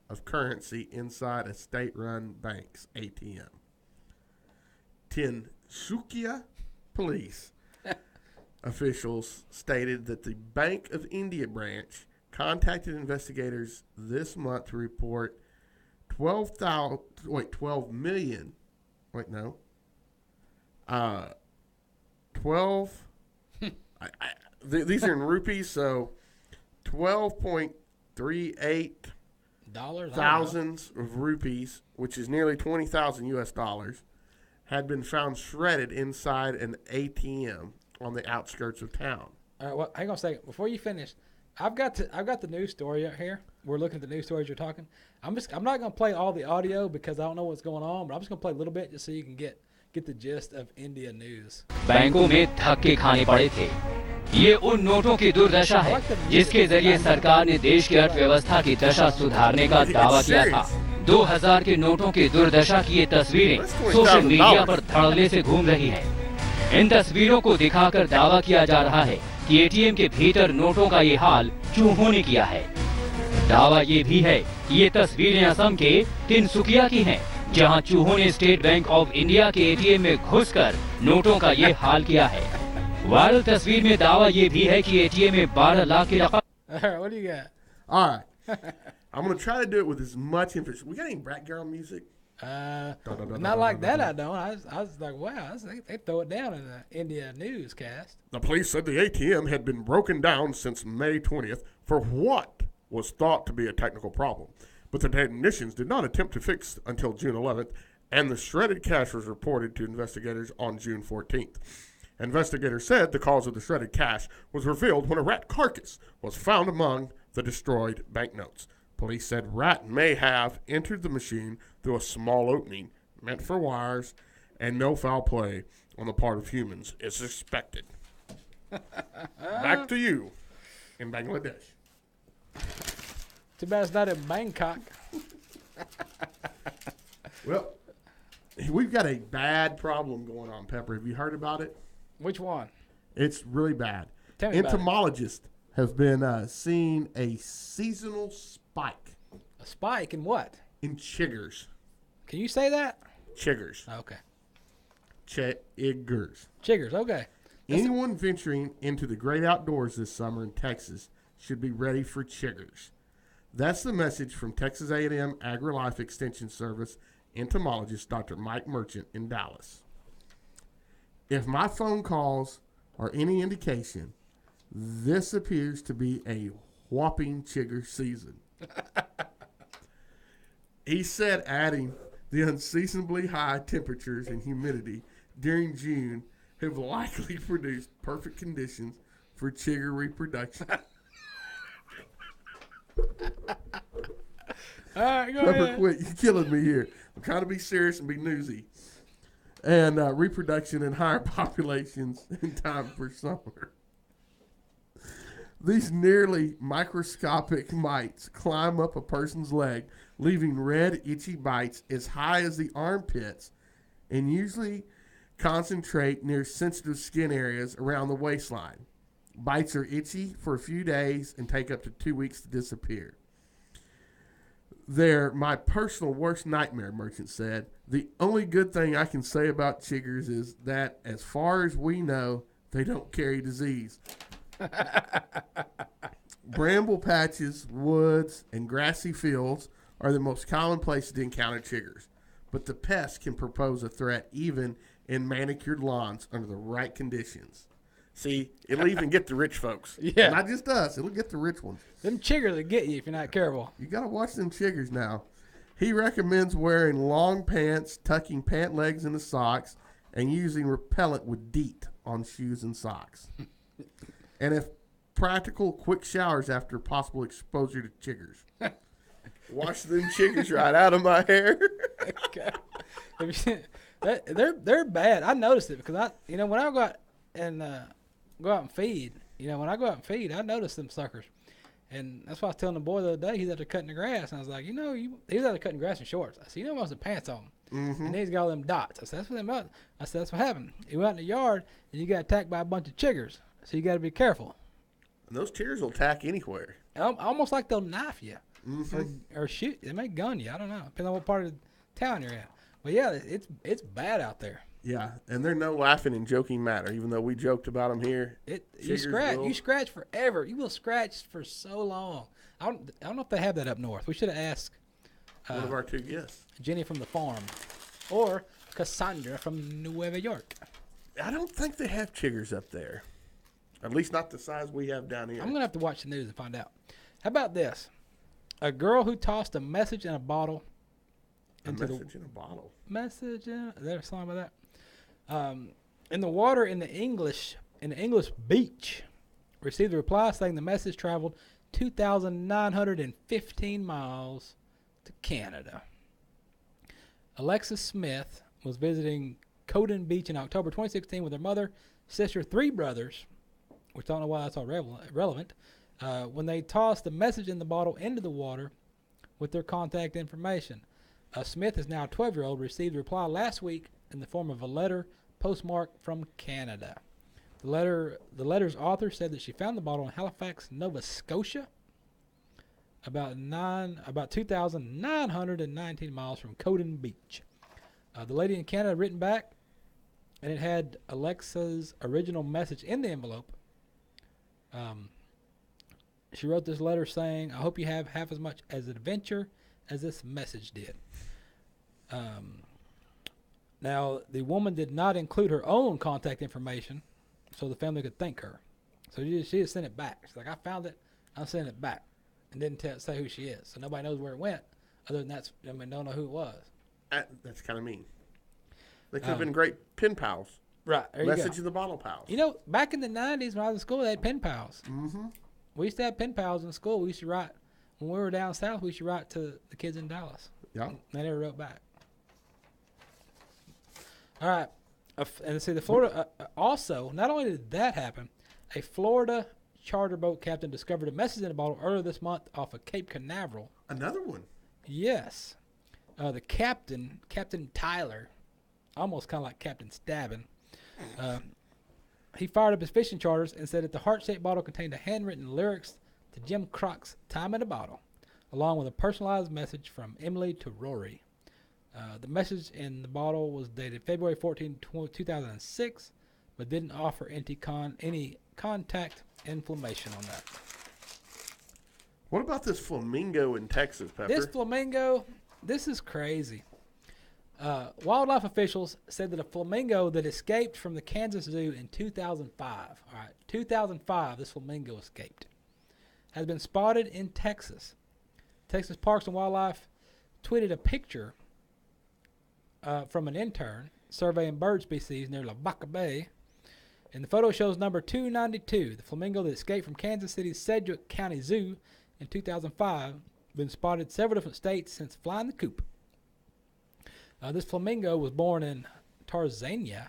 S3: of currency inside a state-run bank's ATM. Tinsukia police officials stated that the Bank of India branch contacted investigators this month to report 12 million. Wait, no. 12. These are in rupees, so 12.38 thousands of rupees, which is nearly 20,000 US dollars, had been found shredded inside an ATM on the outskirts of town.
S2: All right, well, hang on a second. Before you finish, I've got the news story out here. We're looking at the news stories you're talking. I'm not going to play all the audio because I don't know what's going on, but I'm just going to play a little bit just so you can get the gist of India news.
S6: बैंकों में धक्के खाने पड़े थे। ये उन नोटों की दुर्दशा है जिसके जरिए सरकार ने देश की अर्थव्यवस्था की दशा सुधारने का दावा किया था। 2000 के नोटों की दुर्दशा की ये तस्वीरें सोशल मीडिया पर धड़ल्ले से घूम रही हैं। इन तस्वीरों को दिखाकर दावा किया जा रहा है कि एटीएम के भीतर नोटों का ये हाल चूहों ने किया है। दावा ये भी है कि ये तस्वीरें असम के तिनसुकिया की हैं, जहां चूहों ने स्टेट बैंक ऑफ इंडिया के एटीएम में घुसकर नोटों का ये हाल किया है। वायरल तस्वीर में दावा ये भी है कि एटीएम में 12 लाख की रकम।
S2: What do you got?
S3: All right. I'm going to try to do it with as much emphasis. We got any Brat Girl music?
S2: Not like that, I don't. I was like, wow, they throw it down in the India newscast.
S3: The police said the ATM had been broken down since May 20th for what was thought to be a technical problem. But the technicians did not attempt to fix until June 11th, and the shredded cash was reported to investigators on June 14th. Investigators said the cause of the shredded cash was revealed when a rat carcass was found among the destroyed banknotes. Police said rat may have entered the machine through a small opening meant for wires, and no foul play on the part of humans is expected. Back to you in Bangladesh.
S2: Too bad it's not in Bangkok.
S3: Well, we've got a bad problem going on, Pepper. Have you heard about it?
S2: Which one?
S3: It's really bad.
S2: Tell me about it.
S3: Entomologists have been seeing a seasonal spike.
S2: A spike in what?
S3: In chiggers.
S2: Can you say that?
S3: Chiggers.
S2: Okay.
S3: Chiggers.
S2: Chiggers, okay.
S3: Anyone venturing into the great outdoors this summer in Texas should be ready for chiggers. That's the message from Texas A&M AgriLife Extension Service entomologist Dr. Mike Merchant in Dallas. If my phone calls are any indication, this appears to be a whopping chigger season. He said adding the unseasonably high temperatures and humidity during June have likely produced perfect conditions for chigger reproduction.
S2: All right, go
S3: Pepper,
S2: ahead.
S3: quit. You're killing me here. I'm trying to be serious and be newsy. And reproduction in higher populations in time for summer. These nearly microscopic mites climb up a person's leg, leaving red, itchy bites as high as the armpits, and usually concentrate near sensitive skin areas around the waistline. Bites are itchy for a few days and take up to 2 weeks to disappear. They're my personal worst nightmare, Merchant said. The only good thing I can say about chiggers is that, as far as we know, they don't carry disease. Bramble patches, woods, and grassy fields are the most common places to encounter chiggers. But the pest can propose a threat even in manicured lawns under the right conditions. See, it'll even get the rich folks.
S2: Yeah.
S3: Not just us. It'll get the rich ones.
S2: Them chiggers will get you if you're not careful.
S3: You got to watch them chiggers now. He recommends wearing long pants, tucking pant legs into socks, and using repellent with DEET on shoes and socks. And if practical, quick showers after possible exposure to chiggers. Wash them chiggers right out of my hair.
S2: Okay. Have you seen, they're bad. I noticed it because when I go out and feed, when I go out and feed, I notice them suckers. And that's why I was telling the boy the other day, he's out there cutting the grass. And I was like, he was out there cutting grass in shorts. I said, he must have pants on.
S3: Mm-hmm.
S2: And he's got all them dots. I said, that's what they must. I said, that's what happened. He went out in the yard and you got attacked by a bunch of chiggers. So you got to be careful.
S3: And those chiggers will attack anywhere.
S2: Almost like they'll knife you
S3: Mm-hmm.
S2: or shoot. They may gun you. I don't know. Depending on what part of town you're at. But yeah, it's bad out there.
S3: Yeah, and they're no laughing and joking matter, even though we joked about them here.
S2: You scratch forever. You will scratch for so long. I don't know if they have that up north. We should have asked
S3: one of our two guests,
S2: Jenny from the farm, or Cassandra from Nueva York.
S3: I don't think they have chiggers up there. At least not the size we have down here.
S2: I'm gonna have to watch the news and find out. How about this? A girl who tossed a message in a bottle.
S3: In a bottle.
S2: Message in. Is there a song about that? In the water in the English beach, received a reply saying the message traveled 2,915 miles to Canada. Alexis Smith was visiting Coden Beach in October 2016 with her mother, sister, 3 brothers, which I don't know why that's all relevant, when they tossed the message in the bottle into the water with their contact information. Smith is now a 12-year-old, received a reply last week in the form of a letter postmarked from Canada. The letter's author said that she found the bottle in Halifax, Nova Scotia, about 2,919 miles from Coden Beach. The lady in Canada had written back, and it had Alexa's original message in the envelope. She wrote this letter saying, "I hope you have half as much as adventure as this message did." Now, the woman did not include her own contact information so the family could thank her. So she just sent it back. She's like, "I found it. I'm sending it back." And didn't say who she is. So nobody knows where it went. Other than that, don't know who it was.
S3: That's kind of mean. They could have been great pen pals.
S2: Right. There
S3: Message in the bottle pals.
S2: You know, back in the 90s when I was in school, they had pen pals.
S3: Mm-hmm.
S2: We used to have pen pals in school. We used to write, when we were down south, we used to write to the kids in Dallas.
S3: Yeah.
S2: They never wrote back. All right. And see, the Florida, also, not only did that happen, a Florida charter boat captain discovered a message in a bottle earlier this month off of Cape Canaveral.
S3: Another one.
S2: Yes. The captain, Captain Tyler, almost kind of like Captain Stabbin', he fired up his fishing charters and said that the heart-shaped bottle contained a handwritten lyrics to Jim Croc's Time in a Bottle, along with a personalized message from Emily to Rory. The message in the bottle was dated February 14, 2006, but didn't offer any contact information on that.
S3: What about this flamingo in Texas, Pepper?
S2: This flamingo, this is crazy. Wildlife officials said that a flamingo that escaped from the Kansas Zoo in 2005, all right, 2005, this flamingo escaped, has been spotted in Texas. Texas Parks and Wildlife tweeted a picture from an intern surveying bird species near La Vaca Bay. And the photo shows number 292, the flamingo that escaped from Kansas City's Sedgwick County Zoo in 2005, been spotted several different states since flying the coop. This flamingo was born in Tanzania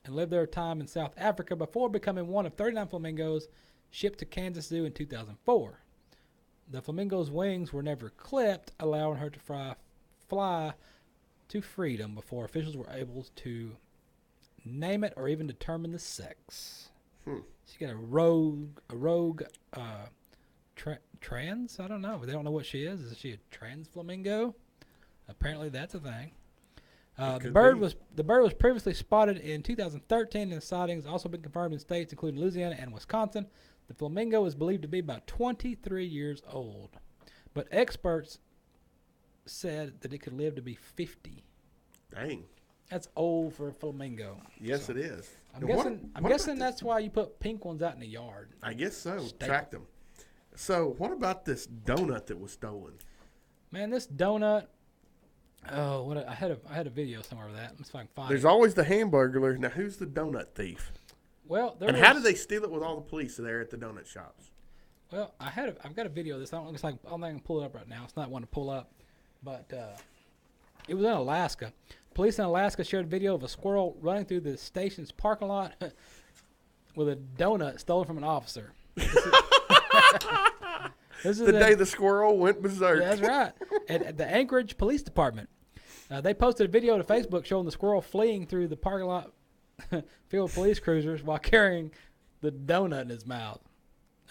S2: and lived their time in South Africa before becoming one of 39 flamingos shipped to Kansas Zoo in 2004. The flamingo's wings were never clipped, allowing her to fly to freedom before officials were able to name it or even determine the sex. She got a rogue trans? I don't know. They don't know what she is. Is she a trans flamingo? Apparently that's a thing. The bird was previously spotted in 2013, and the sighting has also been confirmed in states including Louisiana and Wisconsin. The flamingo is believed to be about 23 years old, but experts said that it could live to be 50.
S3: Dang.
S2: That's old for a flamingo.
S3: Yes, so, it is.
S2: I'm guessing that's why you put pink ones out in the yard.
S3: I guess so. Track them. So what about this donut that was stolen?
S2: Man, this donut. Oh, I had a video somewhere of that. Let's see if I can find it.
S3: There's always the hamburglar. Now, who's the donut thief?
S2: Well,
S3: how did they steal it with all the police there at the donut shops?
S2: Well, I've got a video of this. I don't think I can pull it up right now. It's not one to pull up, but it was in Alaska. Police in Alaska shared a video of a squirrel running through the station's parking lot with a donut stolen from an officer. This is
S3: the day the squirrel went berserk.
S2: That's right. At the Anchorage Police Department. They posted a video to Facebook showing the squirrel fleeing through the parking lot filled with police cruisers while carrying the donut in his mouth.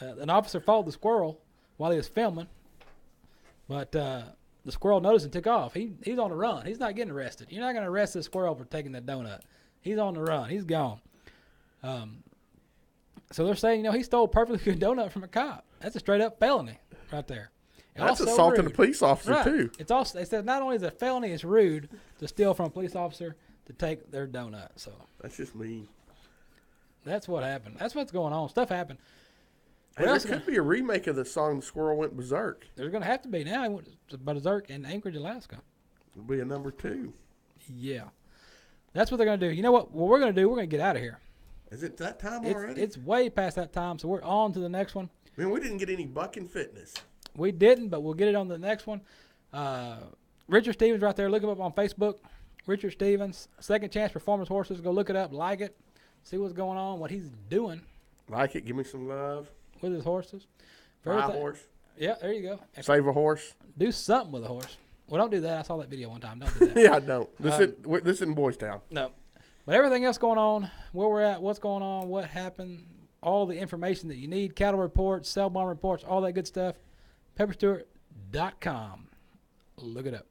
S2: An officer followed the squirrel while he was filming, but the squirrel noticed and took off. He's on the run. He's not getting arrested. You're not going to arrest this squirrel for taking the donut. He's on the run. He's gone. So they're saying, he stole a perfectly good donut from a cop. That's a straight up felony right there.
S3: That's assaulting a police officer,
S2: right.
S3: too.
S2: It's also, they said not only is it a felony, it's rude to steal from a police officer to take their donut. So
S3: that's just mean. That's
S2: what happened. That's what's going on. Stuff happened.
S3: Hey, there could be a remake of the song "The Squirrel Went Berserk."
S2: There's going to have to be now. He went berserk in Anchorage, Alaska.
S3: It'll be a number 2.
S2: Yeah, that's what they're going to do. You know what we're going to do? We're going to get out of here.
S3: Is it that time already?
S2: It's way past that time, so we're on to the next one.
S3: Man, we didn't get any bucking fitness.
S2: We didn't, but we'll get it on the next one. Richard Stevens right there. Look him up on Facebook. Richard Stevens, Second Chance Performance Horses. Go look it up, like it, see what's going on, what he's doing.
S3: Like it. Give me some love.
S2: with his horses. For
S3: Buy a
S2: everything-
S3: horse.
S2: Yeah, there you go.
S3: Save a horse.
S2: Do something with a horse. Well, don't do that. I saw that video one time. Don't do that.
S3: Yeah, I don't. This in Boys Town.
S2: No. But everything else going on, where we're at, what's going on, what happened, all the information that you need, cattle reports, cell barn reports, all that good stuff, pepperstewart.com. Look it up.